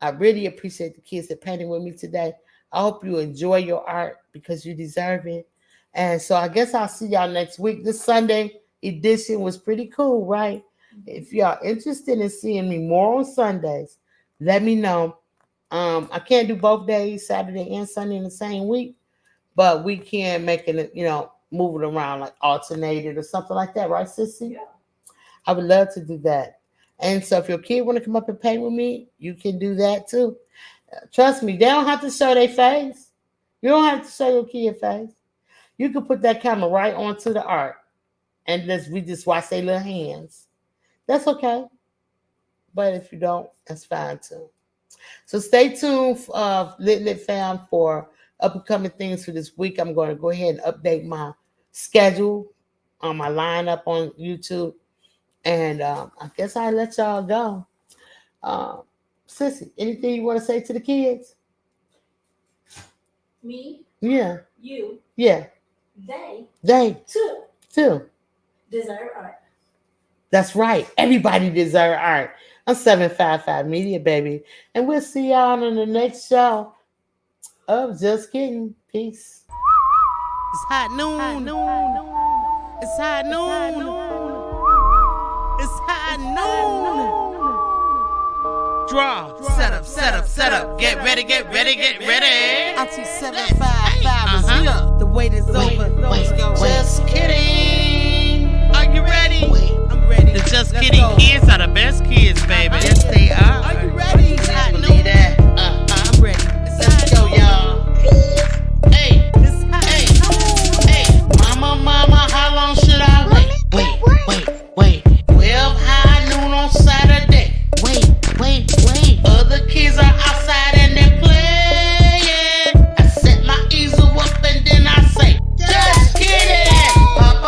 I really appreciate the kids that painted with me today. I hope you enjoy your art because you deserve it. And so I guess I'll see y'all next week. This Sunday edition was pretty cool, right? If y'all interested in seeing me more on Sundays, let me know. I can't do both days, Saturday and Sunday in the same week, but we can make it, move it around, like alternated or something like that, right, sissy? Yeah. I would love to do that. And so if your kid want to come up and paint with me, you can do that too. Trust me, they don't have to show their face. You don't have to show your kid face. You can put that camera right onto the art and we just watch their little hands. That's okay. But if you don't, that's fine too. So stay tuned, Lit fam, for up-and-coming things for this week. I'm going to go ahead and update my schedule on my lineup on YouTube. And I guess I'll let y'all go. Sissy, anything you want to say to the kids? Me? Yeah. You? Yeah. They? Too. Deserve art. That's right. Everybody deserves art. I'm 755 Media, baby. And we'll see y'all on the next show of Just Kidding. Peace. It's hot noon. It's hot noon. It's high noon. Draw. Set up. Get ready. Auntie 755 is here. The wait is over. Let's go. Just kidding. Are you ready? I'm ready. The Just Kidding kids are the best kids, baby. Yes, they are. Are you ready? I believe that. I'm ready. Let's go, y'all. Hey. Mama, how long should I wait? 12 high noon on Saturday. Wait. Other kids are outside and they're playing. I set my easel up and then I say, just kidding. Papa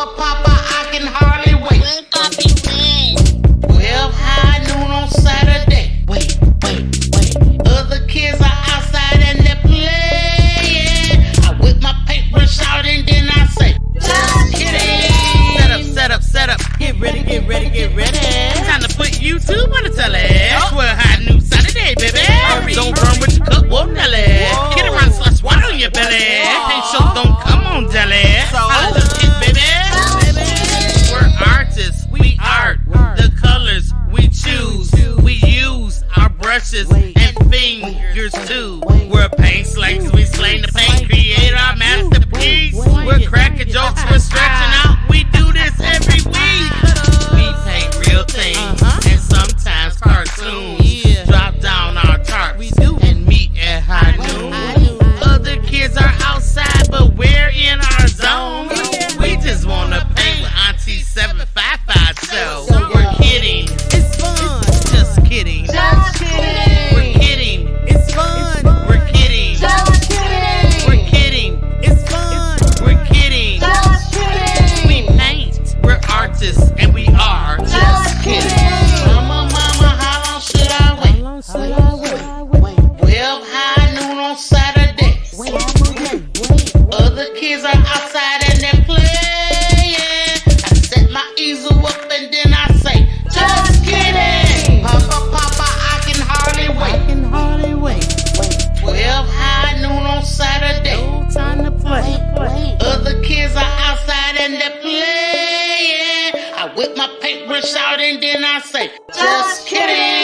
I whip my paintbrush out and then I say, just kidding.